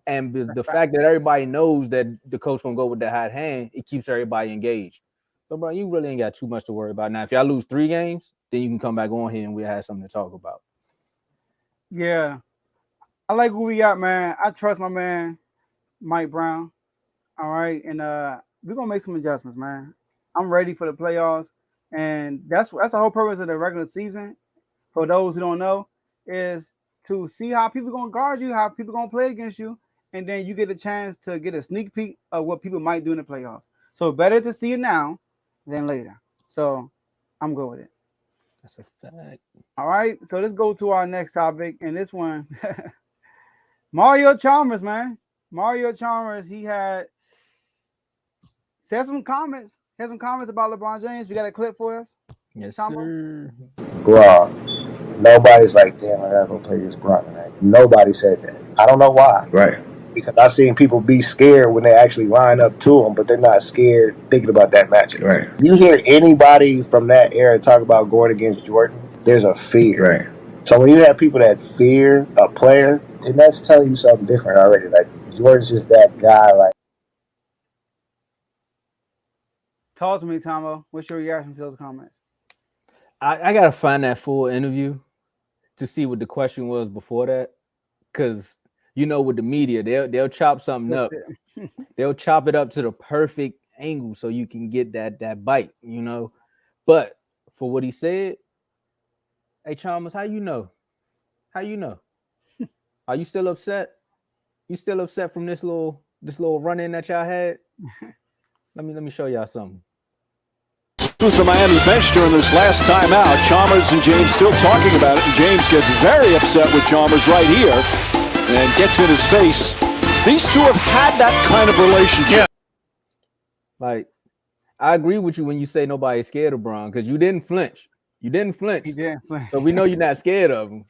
And the fact that everybody knows that the coach gonna go with the hot hand, it keeps everybody engaged. So, bro, you really ain't got too much to worry about. Now, if y'all lose 3 games, then you can come back on here and we'll have something to talk about. Yeah. I like who we got, man. I trust my man, Mike Brown. All right. And we're gonna make some adjustments, man. I'm ready for the playoffs. And that's the whole purpose of the regular season. For those who don't know, is to see how people gonna guard you, how people gonna play against you, and then you get a chance to get a sneak peek of what people might do in the playoffs. So better to see it now than later. So I'm good with it. That's a fact. All right. So let's go to our next topic. And this one, Mario Chalmers, man. Mario Chalmers, he had said some comments. Had some comments about LeBron James. You got a clip for us? Yes, Chalmers? sir. Bro, nobody's like, damn, I gotta go play this Bron tonight. Nobody said that. I don't know why. Right. Because I've seen people be scared when they actually line up to them, but they're not scared thinking about that matchup. Right. You hear anybody from that era talk about going against Jordan, there's a fear. Right. So when you have people that fear a player, then that's telling you something different already. Like, Jordan's just that guy. Like, Talk to me, Tomo. What's your reaction to those comments? I gotta find that full interview to see what the question was before that, because you know, with the media, they'll chop something up. They'll chop it up to the perfect angle so you can get that bite, you know. But for what he said, hey Chalmers, how you know? How you know? Are you still upset? You still upset from this little run-in that y'all had? Let me show y'all something. This was the Miami bench during this last timeout. Chalmers and James still talking about it, and James gets very upset with Chalmers right here. and gets in his face. These two have had that kind of relationship. Like, I agree with you when you say nobody's scared of Bron because you didn't flinch. You didn't flinch. He didn't flinch. So we know you're not scared of him.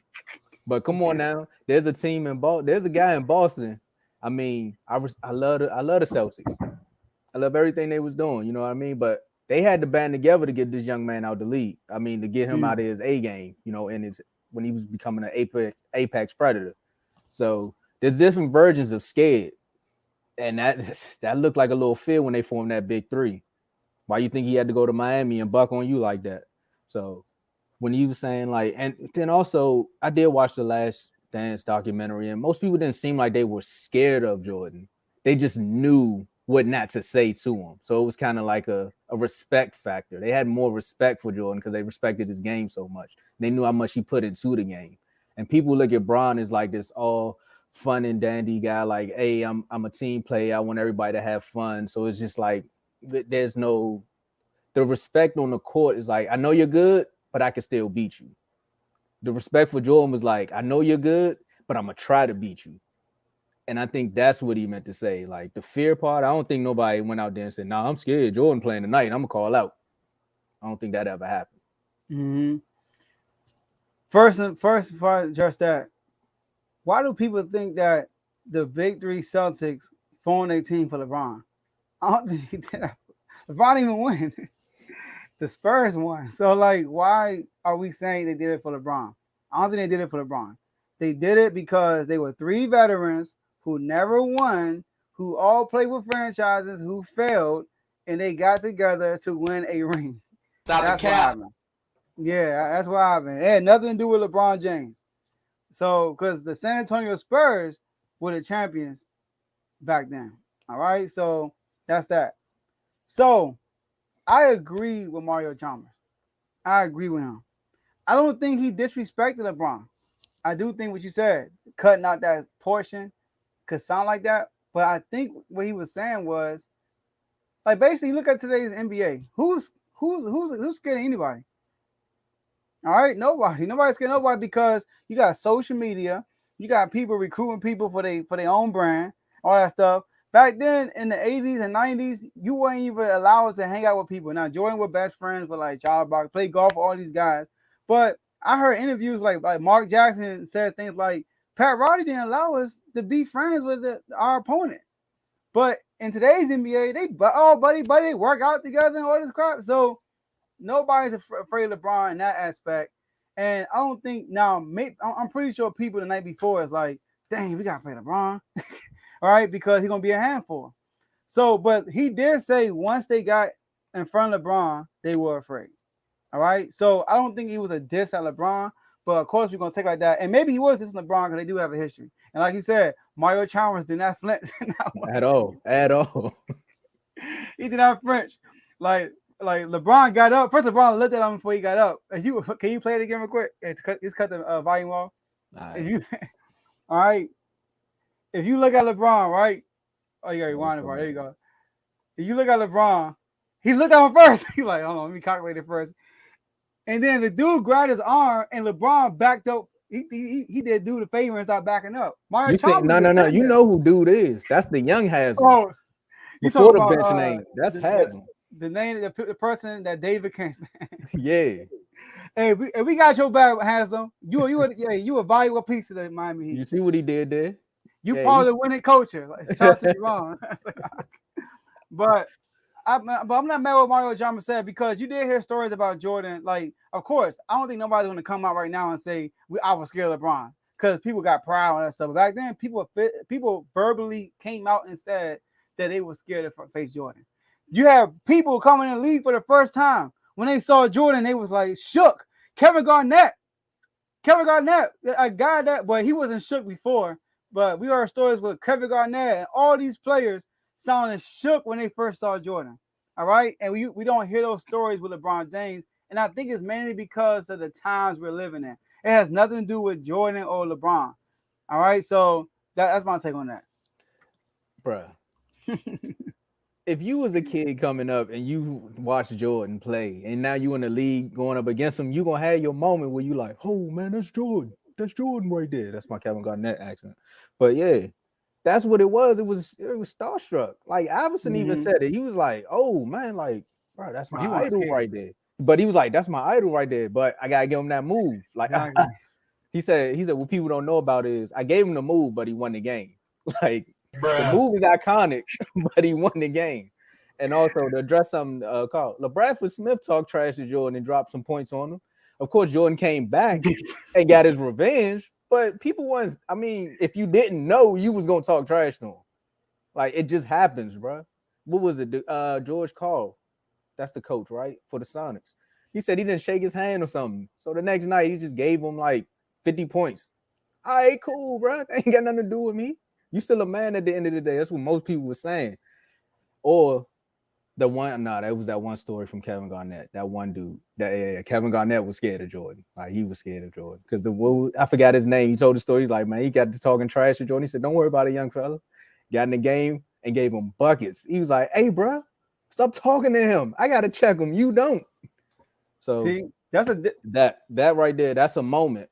But come on now, there's a team in Boston. There's a guy in Boston. I mean, I love the Celtics. I love everything they was doing. You know what I mean? But they had to band together to get this young man out the league. I mean, to get him out of his A game. You know, when he was becoming an apex predator. So there's different versions of scared, and that looked like a little fear when they formed that big three. Why you think he had to go to Miami and buck on you like that? So when he was saying like, and then also I did watch the Last Dance documentary, and most people didn't seem like they were scared of Jordan. They just knew what not to say to him. So it was kind of like a respect factor. They had more respect for Jordan because they respected his game so much. They knew how much he put into the game. And people look at Bron as like this all fun and dandy guy, like, hey, I'm a team player. I want everybody to have fun. So it's just like there's no the respect on the court is like, I know you're good, but I can still beat you. The respect for Jordan was like, I know you're good, but I'm gonna try to beat you. And I think that's what he meant to say. Like the fear part, I don't think nobody went out there and said, nah, I'm scared. Jordan playing tonight. I'm gonna call out. I don't think that ever happened. Mm-hmm. First, before I address that, why do people think that the big three Celtics formed a team for LeBron? I don't think he did that. LeBron didn't even win. The Spurs won. So, like, why are we saying they did it for LeBron? I don't think they did it for LeBron. They did it because they were three veterans who never won, who all played with franchises, who failed, and they got together to win a ring. That's what happened. Yeah, that's what happened. It had nothing to do with LeBron James. So, because the San Antonio Spurs were the champions back then. All right, so that's that. So, I agree with Mario Chalmers. I agree with him. I don't think he disrespected LeBron. I do think what you said, cutting out that portion, could sound like that. But I think what he was saying was, like, basically, look at today's NBA. Who's scared of anybody? All right, nobody. Nobody's scared of nobody because you got social media, you got people recruiting people for their own brand, all that stuff. Back then in the 80s and 90s, you weren't even allowed to hang out with people. Now, Jordan were best friends with like Chalmers, play golf with all these guys. But I heard interviews like Mark Jackson said things like, Pat Riley didn't allow us to be friends with our opponent. But in today's NBA, they all buddy, they work out together and all this crap. So nobody's afraid of LeBron in that aspect. And I don't think now, I'm pretty sure people the night before is like, dang, we got to play LeBron. All right, because he's going to be a handful. So, but he did say once they got in front of LeBron, they were afraid. All right, so I don't think he was a diss at LeBron, but of course we're going to take it like that. And maybe he was dissing LeBron because they do have a history. And like you said, Mario Chalmers did not flinch. At all. He did not flinch. Like LeBron got up. First, LeBron looked at him before he got up. Can you play it again real quick? Just cut the volume off. All right. All right. If you look at LeBron, right? Oh, you got rewind it, right? There you go. If you look at LeBron, he looked at him first. He's like, hold on, let me calculate it first. And then the dude grabbed his arm, and LeBron backed up. He did do the favor and start backing up. No. You know who dude is? That's the young Haslam. Oh, before the bench name. That's Haslam. The name of the person that David can't stand. Yeah. Hey, we got your back, Haslam. You a valuable piece of the Miami Heat. You see what he did there? You part of the winning culture. Like, shout out to LeBron. But I'm not mad what Mario Chalmers said because you did hear stories about Jordan. Like, of course, I don't think nobody's going to come out right now and say I was scared of LeBron because people got proud and that stuff. But back then, people verbally came out and said that they were scared to face Jordan. You have people coming in the league for the first time. When they saw Jordan, they was like shook. Kevin Garnett, a guy that, but he wasn't shook before. But we heard stories with Kevin Garnett and all these players sounding shook when they first saw Jordan. All right. And we don't hear those stories with LeBron James. And I think it's mainly because of the times we're living in. It has nothing to do with Jordan or LeBron. All right. So that's my take on that. Bruh. If you was a kid coming up and you watched Jordan play and now you in the league going up against him, you going to have your moment where you like, oh, man, that's Jordan. That's Jordan right there. That's my Kevin Garnett accent. But yeah, that's what it was. It was starstruck. Like Iverson even said it. He was like, "Oh man, like, bro, that's my idol right there." But he was like, "That's my idol right there." But I gotta give him that move. Like he said, what people don't know about is I gave him the move, but he won the game. Like the move is iconic, but he won the game. And also to address something, Carl, LeBradford Smith talked trash to Jordan and dropped some points on him. Of course, Jordan came back and got his revenge. But people was, I mean, if you didn't know, you was gonna talk trash to him. Like it just happens, bro. What was it? George Karl, that's the coach, right? For the Sonics. He said he didn't shake his hand or something. So the next night he just gave him like 50 points. All right, cool, bro. That ain't got nothing to do with me. You still a man at the end of the day. That's what most people were saying. Or that was that one story from Kevin Garnett. That one dude. Kevin Garnett was scared of Jordan. Like he was scared of Jordan. Because I forgot his name. He told the story. He's like, man, he got to talking trash to Jordan. He said, don't worry about it, young fella. Got in the game and gave him buckets. He was like, hey, bro, stop talking to him. I gotta check him. You don't. So see, that's that right there, that's a moment.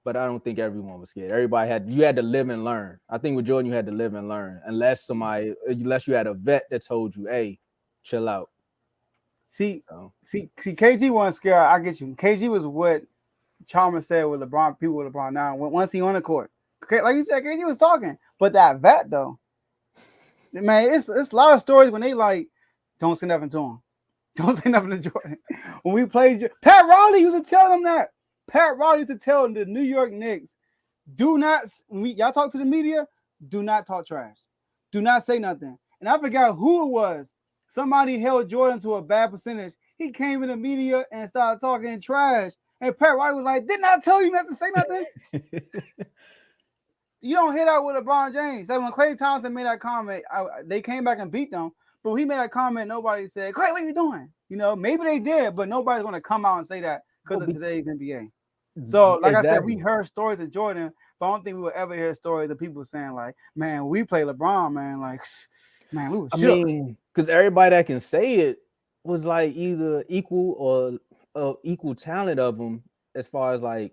But I don't think everyone was scared. Everybody you had to live and learn. I think with Jordan, you had to live and learn. Unless you had a vet that told you, hey, chill out. See, KG wasn't scared. I get you. KG was what Chalmers said with LeBron, people with LeBron now. Once he on the court. Okay, like you said, KG was talking. But that vet though, man, it's a lot of stories when they like, don't say nothing to him. Don't say nothing to Jordan. When we played, Pat Riley used to tell them that. Pat Riley used to tell the New York Knicks, do not, y'all talk to the media, do not talk trash. Do not say nothing. And I forgot who it was. Somebody held Jordan to a bad percentage. He came in the media and started talking trash. And Pat Riley was like, didn't I tell you not to say nothing? You don't hear that with LeBron James. Like when Klay Thompson made that comment, they came back and beat them. But when he made that comment, nobody said, Klay, what are you doing? You know, maybe they did, but nobody's going to come out and say that because of today's NBA. So, like I said, we heard stories of Jordan, but I don't think we will ever hear stories of people saying, like, man, we play LeBron, man. Like, man, we were shook. I mean, because everybody that can say it was like either equal or equal talent of them as far as like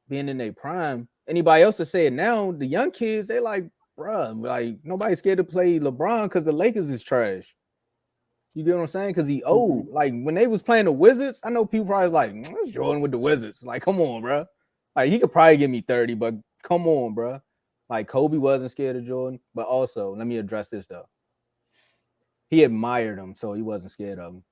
being in their prime. Anybody else to say it now, the young kids, they like, bruh, like nobody's scared to play LeBron because the Lakers is trash. You get what I'm saying? Because he old. Like when they was playing the Wizards, I know people probably like, what's Jordan with the Wizards? Like, come on, bro. Like he could probably give me 30, but come on, bro. Like Kobe wasn't scared of Jordan, but also let me address this though. He admired him, so he wasn't scared of him.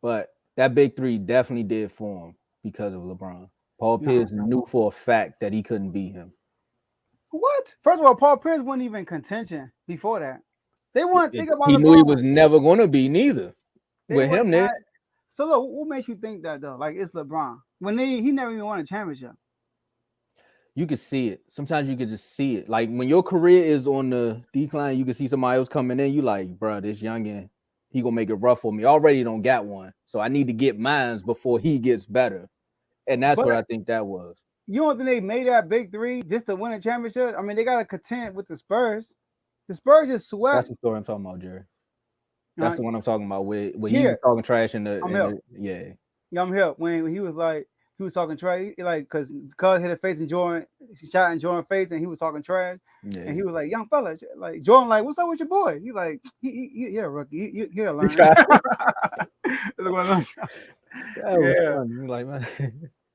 But that big three definitely did for him because of LeBron. Paul Pierce knew for a fact that he couldn't beat him. What? First of all, Paul Pierce wasn't even in contention before that. They want to think about he LeBron. knew he was never going to be neither. With him there. So look, what makes you think that though? Like it's LeBron. When he never even won a championship. You can see it. Sometimes you can just see it. Like when your career is on the decline, you can see somebody else coming in. You like, bro, this youngin, he gonna make it rough for me. Already don't got one. So I need to get mines before he gets better. And that's what I think that was. You don't think they made that big three just to win a championship? I mean, they got to contend with the Spurs. The Spurs just swept. That's the story I'm talking about, Jerry. That's the one I'm talking about. Where he was talking trash in the yeah, I'm here. When he was like, he was talking trash, like because hit a face in Jordan, she shot in Jordan's face, and he was talking trash. Yeah. And he was like, young fella, like Jordan, like, what's up with your boy? He like, yeah, rookie, he'll learn. That was fun. Like, man,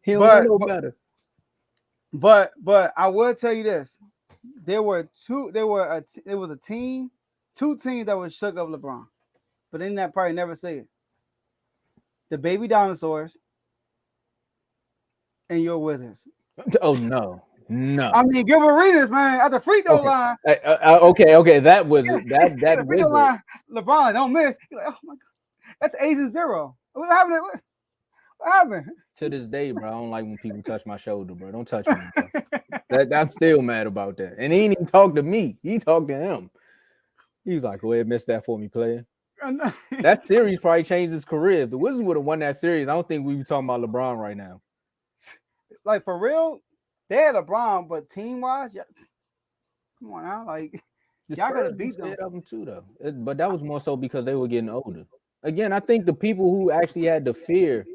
he don't know better. But I will tell you this: there was a team, two teams that was shook up LeBron, but they probably never say it. The baby dinosaurs and your Wizards. Oh no. I mean, give Arenas, man, at the free throw line. Okay, that was that free throw line, LeBron don't miss. You're like, oh my god, that's 8-0. What happened? What happened? To this day, bro, I don't like when people touch my shoulder, bro. Don't touch me. I'm still mad about that. And he ain't even talk to me. He talked to him. He's like, go ahead, miss that for me, player. That series probably changed his career. If the Wizards would have won that series, I don't think we be talking about LeBron right now. Like for real, they had LeBron, but team-wise, come on now, like y'all gotta beat them. Of them too, though. But that was more so because they were getting older. Again, I think the people who actually had the fear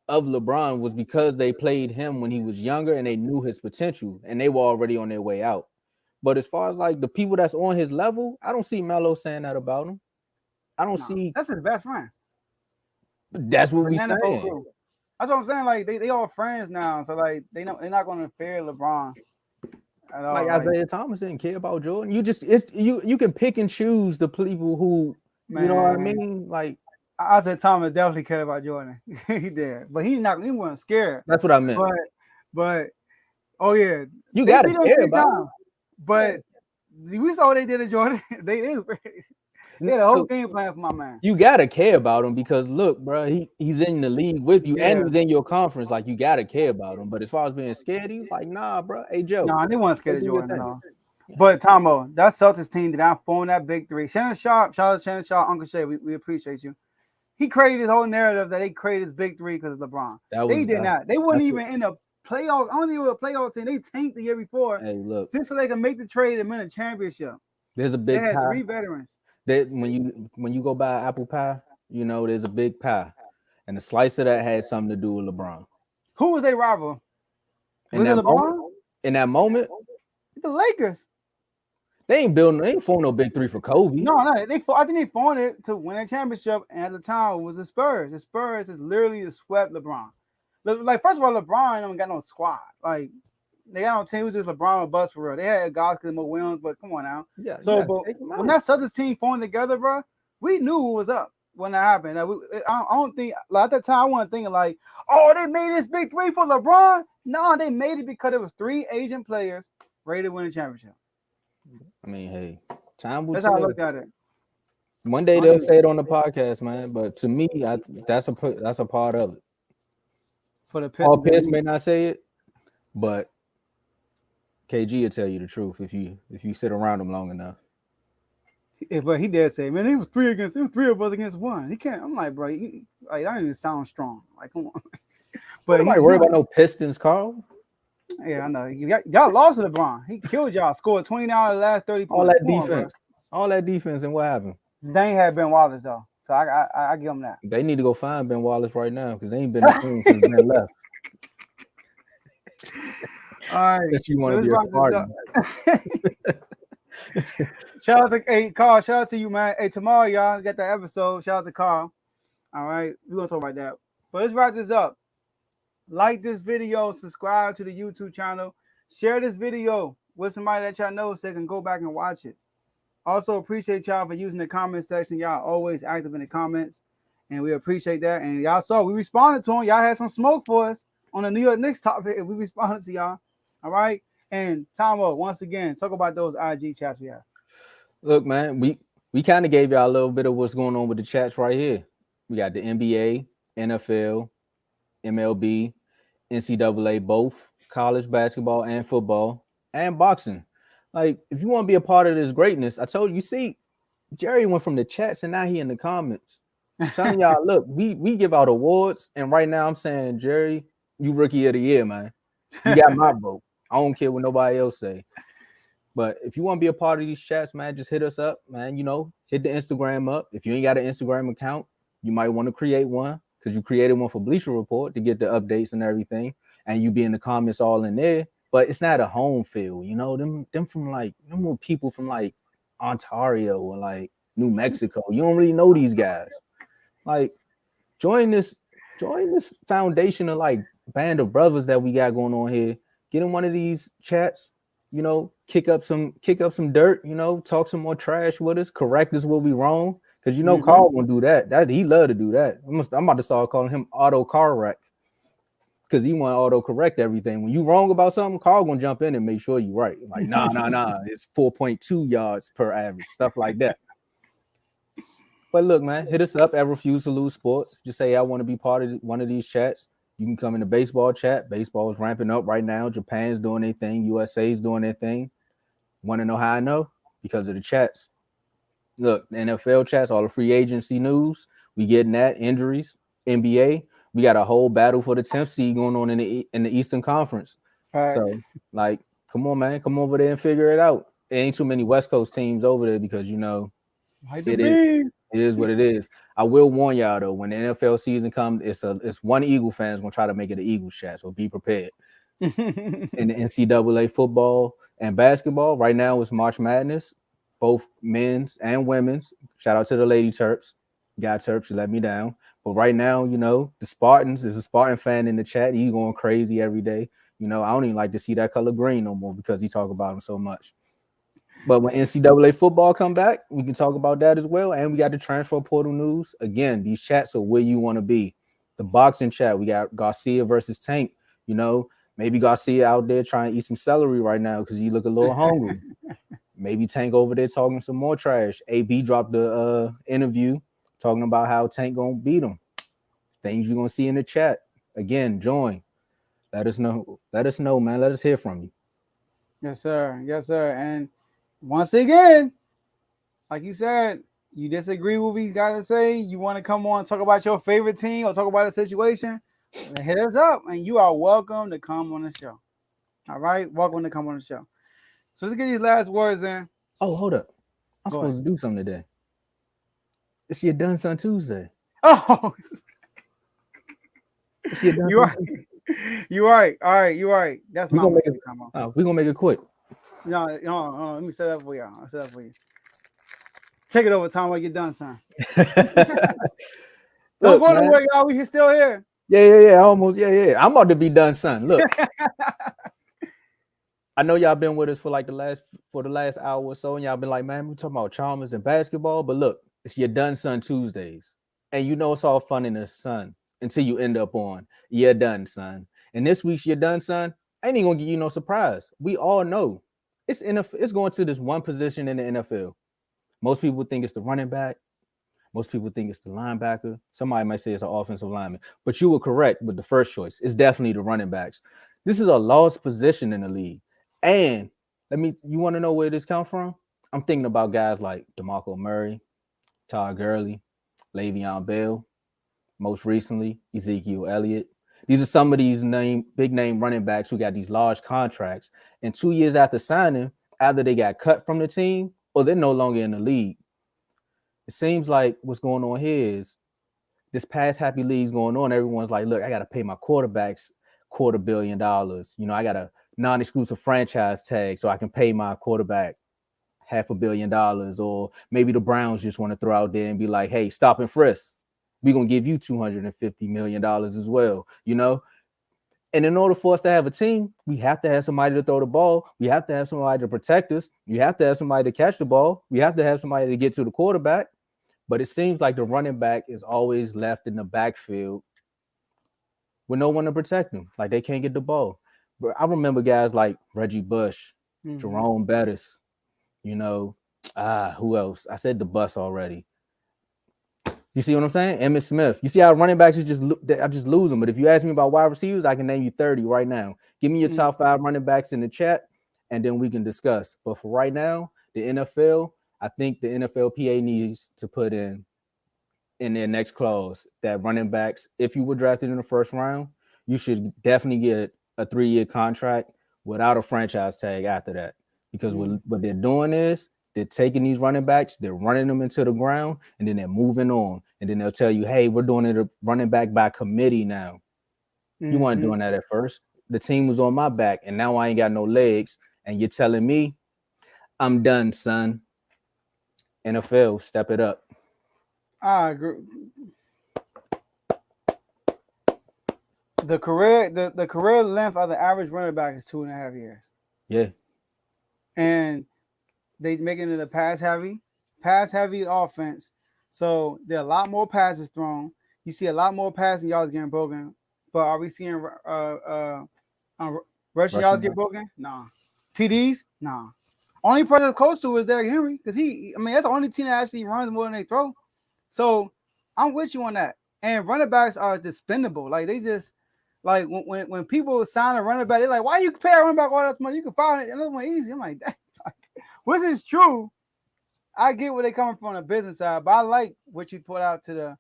of LeBron was because they played him when he was younger and they knew his potential and they were already on their way out. But as far as like the people that's on his level, I don't see Melo saying that about him. I don't see. That's his best friend. That's what we Banana Boat saying. Crew. That's what I'm saying. Like they all friends now, so like they're not going to fear LeBron at all. Like Isaiah Thomas didn't care about Jordan. You can pick and choose the people who you know what I mean. Like Isaiah Thomas definitely cared about Jordan. He did, but he wasn't scared. That's what I meant. But oh yeah, you got to care about him. But we saw what they did to Jordan. They had a whole game plan for my man. You gotta care about him because look, bro, he's in the league with you and he's in your conference. Like you gotta care about him. But as far as being scared, he was like, nah, bro. Hey Joe. Nah, they weren't scared of Jordan. No. But Tomo, that Celtics team did not phone that big three. Shannon Sharp, shout out to Shannon Sharp, Uncle Shay. We appreciate you. He created this whole narrative that they created this big three because of LeBron. They did not. They weren't even in the playoff. I don't think it was a playoff team. They tanked the year before. Hey, look. Just so they can make the trade and win a championship. There's a big They had pie. 3 veterans. That when you go buy apple pie, you know there's a big pie, and the slice of that had something to do with LeBron. Who was their rival? Was it LeBron? In that moment, the Lakers. They ain't forming no big three for Kobe. No, I think they formed it to win a championship, and at the time it was the Spurs. The Spurs is literally swept LeBron. Like first of all, LeBron don't got no squad. Like they got no team. It was just LeBron or bust for real. They had guys like Mo Williams, but come on now. Yeah. So, but when that Celtics team formed together, bro, we knew what was up when that happened. I don't think like at that time I wasn't thinking like, oh, they made this big three for LeBron. No, they made it because it was 3 Asian players ready to win a championship. I mean, hey, time will That's tell. how I looked at it. One day they'll say it on the podcast, man. But to me, that's a part of it. For the Paul Pierce may not say it, but KG will tell you the truth if you sit around him long enough. But he did say, man, it was 3 of us against 1. He can't. I'm like, bro, like that don't even sound strong. Like, come on. But nobody worry about no Pistons, Carl. Yeah, I know. Y'all lost to LeBron. He killed y'all. Scored 29 out of the last 30 points. All that defense, and what happened? They ain't had Ben Wallace though, so I give them that. They need to go find Ben Wallace right now because they ain't been the same since Ben left. All right, that you want to be a Spartan. Shout out to Carl. Shout out to you, man. Hey, tomorrow y'all got that episode. Shout out to Carl. All right, we're gonna talk about that. But let's wrap this up. Like this video, subscribe to the YouTube channel, share this video with somebody that y'all know so they can go back and watch it. Also, appreciate y'all for using the comment section. Y'all always active in the comments, and we appreciate that. And y'all saw we responded to them. Y'all had some smoke for us on the New York Knicks topic, and we responded to y'all. All right. And Tomo, once again, talk about those IG chats we have. Look, man, we kind of gave y'all a little bit of what's going on with the chats right here. We got the NBA, NFL, MLB, NCAA, both college basketball and football and boxing. Like, if you want to be a part of this greatness, I told you, see, Jerry went from the chats and now he in the comments. I'm telling y'all, look, we give out awards, and right now I'm saying, Jerry, you rookie of the year, man. You got my vote. I don't care what nobody else say. But if you want to be a part of these chats, man, just hit us up, man. You know, hit the Instagram up. If you ain't got an Instagram account, you might want to create one because you created one for Bleacher Report to get the updates and everything, and you be in the comments all in there. But it's not a home field, you know. Them from like them people from like Ontario or like New Mexico. You don't really know these guys. Like, join this foundation of like band of brothers that we got going on here. Get in one of these chats, you know, kick up some dirt, you know, talk some more trash with us, correct us where we wrong. Because you know Carl won't do that. He love to do that. I'm about to start calling him auto car wreck. Because he want to auto correct everything. When you wrong about something, Carl gonna jump in and make sure you right. Like, nah. It's 4.2 yards per average, stuff like that. But look, man, hit us up at Refuse to Lose Sports. Just say I want to be part of one of these chats. You can come in the baseball chat. Baseball is ramping up right now. Japan's doing their thing. USA's doing their thing. Want to know how I know? Because of the chats. Look, the NFL chats, all the free agency news. We getting that. Injuries. NBA. We got a whole battle for the 10th seed going on in the Eastern Conference. Right. So, like, come on, man. Come over there and figure it out. There ain't too many West Coast teams over there because, you know, it is what it is. I will warn y'all, though, when the NFL season comes, it's one Eagle fan is going to try to make it an Eagles chat, so be prepared. In the NCAA football, And basketball right now is March Madness, both men's and women's. Shout out to the Lady Terps. God Terps, you let me down. But right now, the Spartans, there's a Spartan fan in the chat. He's going crazy every day. I don't even like to see that color green no more because he talk about him so much. But when NCAA football come back, we can talk about that as well. And we got the transfer portal news. Again, these chats are where you want to be. The boxing chat, we got Garcia versus Tank. Maybe Garcia out there trying to eat some celery right now because he look a little hungry. Maybe Tank over there talking some more trash. AB dropped the interview talking about how Tank gonna beat him. Things you're gonna see in the chat. Again, join. Let us know. Let us know, man. Let us hear from you. Yes, sir. Yes, sir. And once again, like you said, you disagree with what we got to say. You want to come on and talk about your favorite team or talk about a situation, hit us up, and you are welcome to come on the show. All right? Welcome to come on the show. So let's get these last words in. Oh, hold up. I'm Go supposed ahead. to do something today. It's your Done Son Tuesday. Oh, It's your Done you Son right. Tuesday. You right. All right. You right. That's We my gonna make mistake. We're going to make it quick. No, let me set it up for you. I'll set it up for you. Take it over, Tom, while you're done, son. Don't Look, go man. nowhere, y'all. We still here. Yeah. Almost. Yeah. I'm about to be done, son. Look. I know y'all been with us for the last hour or so, and y'all been like, man, we talking about Chalmers and basketball, but look, it's your Done Son Tuesdays. And it's all fun in the sun until you end up on You're Done, Son. And this week's You're Done, Son, I ain't even gonna give you no surprise. We all know it's going to this one position in the NFL. Most people think it's the running back. Most people think it's the linebacker. Somebody might say it's an offensive lineman, but you were correct with the first choice. It's definitely the running backs. This is a lost position in the league. And you want to know where this comes from? I'm thinking about guys like DeMarco Murray, Todd Gurley, Le'Veon Bell, most recently, Ezekiel Elliott. These are some of these big name running backs who got these large contracts. And 2 years after signing, either they got cut from the team or they're no longer in the league. It seems like what's going on here is this past happy league's going on. Everyone's like, look, I got to pay my quarterbacks $250 million. I got a non-exclusive franchise tag so I can pay my quarterback $500 million. Or maybe the Browns just want to throw out there and be like, hey, stop and frisk. We're going to give you $250 million as well, And in order for us to have a team, we have to have somebody to throw the ball. We have to have somebody to protect us. You have to have somebody to catch the ball. We have to have somebody to get to the quarterback. But it seems like the running back is always left in the backfield with no one to protect them. Like they can't get the ball. But I remember guys like Reggie Bush, Jerome Bettis, who else? I said the bus already. You see what I'm saying? Emmitt Smith. You see how running backs I just lose them. But if you ask me about wide receivers, I can name you 30 right now. Give me your top 5 running backs in the chat, and then we can discuss. But for right now, the NFL, I think the NFLPA needs to put in their next clause that running backs, if you were drafted in the first round, you should definitely get a 3-year contract without a franchise tag after that. Because what they're doing is they're taking these running backs, they're running them into the ground, and then they're moving on. And then they'll tell you, hey, we're doing it a running back by committee now. You weren't doing that at first. The team was on my back, and now I ain't got no legs. And you're telling me, I'm done, son. NFL, step it up. I agree. The career length of the average running back is 2.5 years. Yeah. And they making it a pass heavy offense. So there are a lot more passes thrown. You see a lot more passing yards getting broken. But are we seeing rushing yards get broken? Nah. TDs? Nah. Only person that's close to is Derrick Henry because that's the only team that actually runs more than they throw. So I'm with you on that. And running backs are expendable. Like they just like when people sign a running back, they're like, why you pay a running back all that money? You can find another one easy. I'm like, that. Which is true. I get where they're coming from on the business side, but I like what you put out to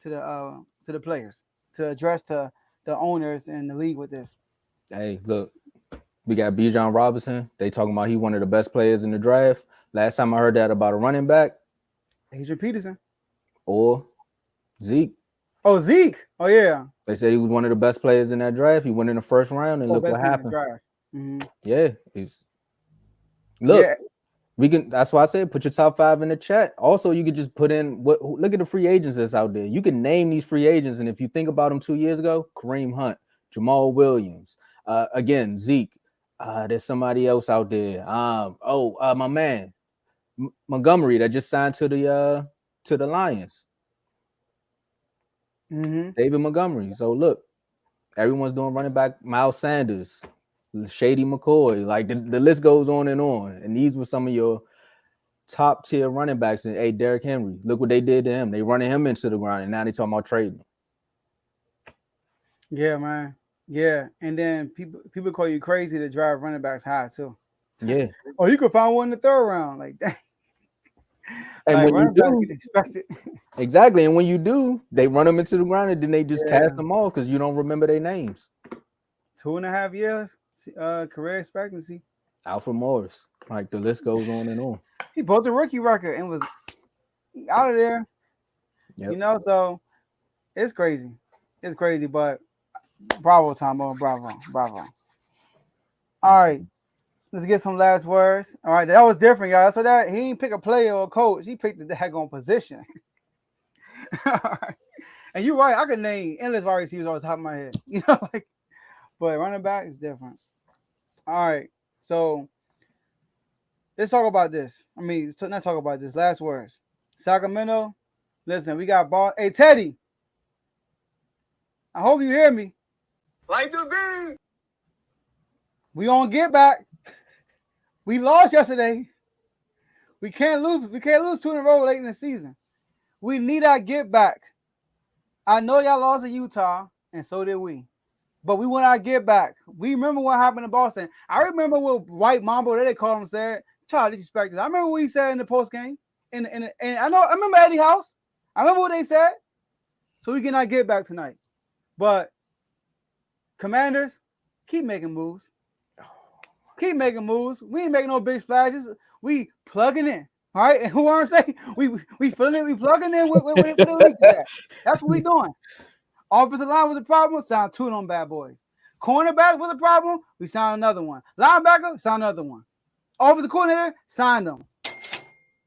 the players to address to the owners in the league with this. Hey, look, we got Bijan Robinson. They talking about he one of the best players in the draft. Last time I heard that about a running back, Adrian Peterson or Zeke. Oh, Zeke. Oh yeah. They said he was one of the best players in that draft. He went in the first round, and look what happened. Mm-hmm. Yeah, Look, Yeah. we can. That's why I said put your top 5 in the chat. Also, you could just put in look at the free agents that's out there. You can name these free agents, and if you think about them 2 years ago, Kareem Hunt, Jamal Williams, again Zeke. There's somebody else out there. My man Montgomery that just signed to the Lions. David Montgomery. So look, everyone's doing running back. Miles Sanders, Shady McCoy. Like the list goes on. And these were some of your top tier running backs. And hey, Derrick Henry, look what they did to him. They running him into the ground, and now they talking about trading him. Yeah, man. Yeah, and then people call you crazy to drive running backs high too. Yeah. Oh, you could find one in the 3rd round, like that. And like, when you do, expect it. Exactly, and when you do, they run them into the ground, and then they just cast them off because you don't remember their names. 2.5 years career expectancy. Alfred Morris, like the list goes on and on. He broke the rookie record and was out of there. Yep. You know, so it's crazy. It's crazy, but bravo, Tomo. Bravo. All right. Let's get some last words. All right. That was different, y'all. So that he didn't pick a player or a coach. He picked the daggone position. All right. And you're right. I could name endless wide receivers off the top of my head. You know, like, but running back is different. All right. So let's talk about this. I mean, not talk about this. Last words. Sacramento. Listen, we got ball. Hey, Teddy. I hope you hear me. Like the V. We on get back. We lost yesterday. We can't lose. We can't lose 2 in a row late in the season. We need our get back. I know y'all lost to Utah, and so did we. But we want our get back. We remember what happened in Boston. I remember what White Mambo, that they called him, said, "Child disrespected." I remember what he said in the post game. And I remember Eddie House. I remember what they said. So we cannot get back tonight. But Commanders, keep making moves. Keep making moves. We ain't making no big splashes. We plugging in. All right. And who I'm saying? We filling it. We plugging in with the league. That's what we doing. Offensive line was a problem. Sound 2 of them bad boys. Cornerback was a problem. We signed another one. Linebacker, signed another one. Offensive coordinator, signed them.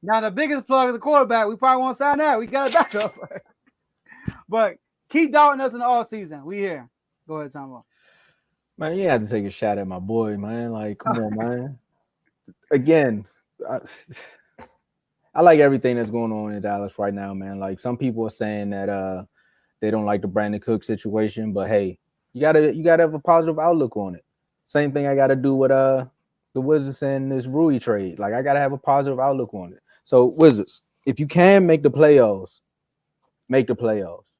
Now the biggest plug is the quarterback. We probably won't sign that. We got it back up. But keep doubting us in the all season. We here. Go ahead, Tom. Man, you have to take a shot at my boy, man. Like, come on, man. Again, I like everything that's going on in Dallas right now, man. Like, some people are saying that they don't like the Brandon Cook situation, but hey, you gotta have a positive outlook on it. Same thing I gotta do with the Wizards and this Rui trade. Like, I gotta have a positive outlook on it. So, Wizards, if you can make the playoffs, make the playoffs.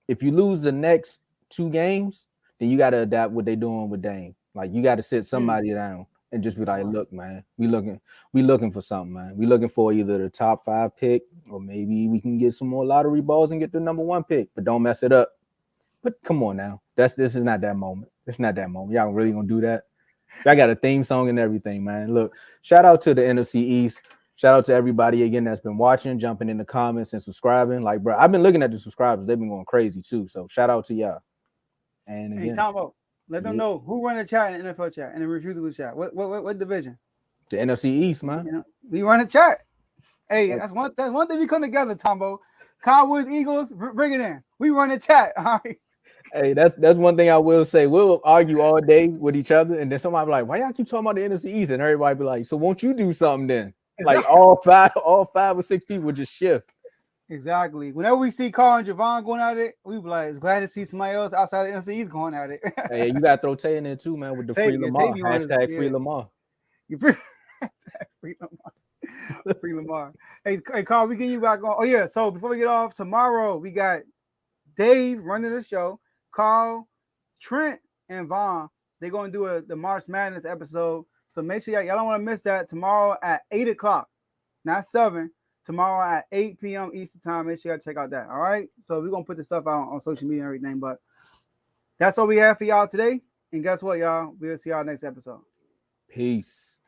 If you lose the next 2 games, then you got to adapt what they're doing with Dame. Like, you got to sit somebody down and just be like, look, man, we looking for something, man. We looking for either the top 5 pick or maybe we can get some more lottery balls and get the number 1 pick, but don't mess it up. But come on now. This is not that moment. It's not that moment. Y'all really going to do that? Y'all got a theme song and everything, man. Look, shout out to the NFC East. Shout out to everybody again that's been watching, jumping in the comments and subscribing. Like, bro, I've been looking at the subscribers. They've been going crazy too. So shout out to y'all. And again, hey, Tombo, let them know who run the chat in the NFL chat and the refusal chat. What division? The NFC East, man. You know, we run the chat. Hey, that's one thing we come together, Tombo. Cowboys, Eagles, bring it in. We run the chat. All right. Hey, that's one thing I will say. We'll argue all day with each other, and then somebody be like, "Why y'all keep talking about the NFC East?" And everybody be like, "So won't you do something then?" Like all five or 6 people just shift. Exactly. Whenever we see Carl and Javon going at it, we be like, it's glad to see somebody else outside of the NFC East going at it. Hey, you got to throw Tay in there too, man, with the free Lamar. Hashtag free Lamar. Free Lamar. Hey, Carl, we get you back on. Oh, yeah. So before we get off, tomorrow we got Dave running the show, Carl, Trent, and Vaughn. They're going to do the March Madness episode. So make sure y'all don't want to miss that tomorrow at 8 o'clock, not 7. Tomorrow at 8 p.m. Eastern time. Make sure y'all check out that. All right. So we're going to put this stuff out on social media and everything. But that's all we have for y'all today. And guess what, y'all? We'll see y'all next episode. Peace.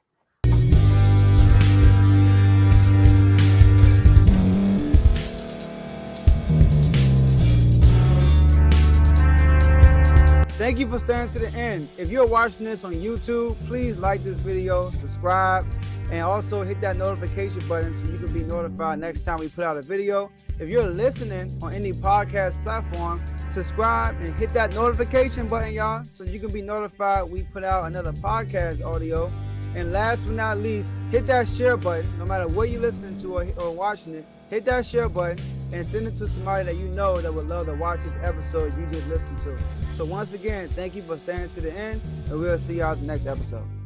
Thank you for staying to the end. If you're watching this on YouTube, please like this video, subscribe, And also hit that notification button so you can be notified next time we put out a video. If you're listening on any podcast platform, subscribe and hit that notification button, y'all, so you can be notified we put out another podcast audio. And last but not least, hit that share button. No matter what you're listening to or watching it, hit that share button and send it to somebody that you know that would love to watch this episode you just listened to. So once again, thank you for staying to the end, and we'll see y'all at the next episode.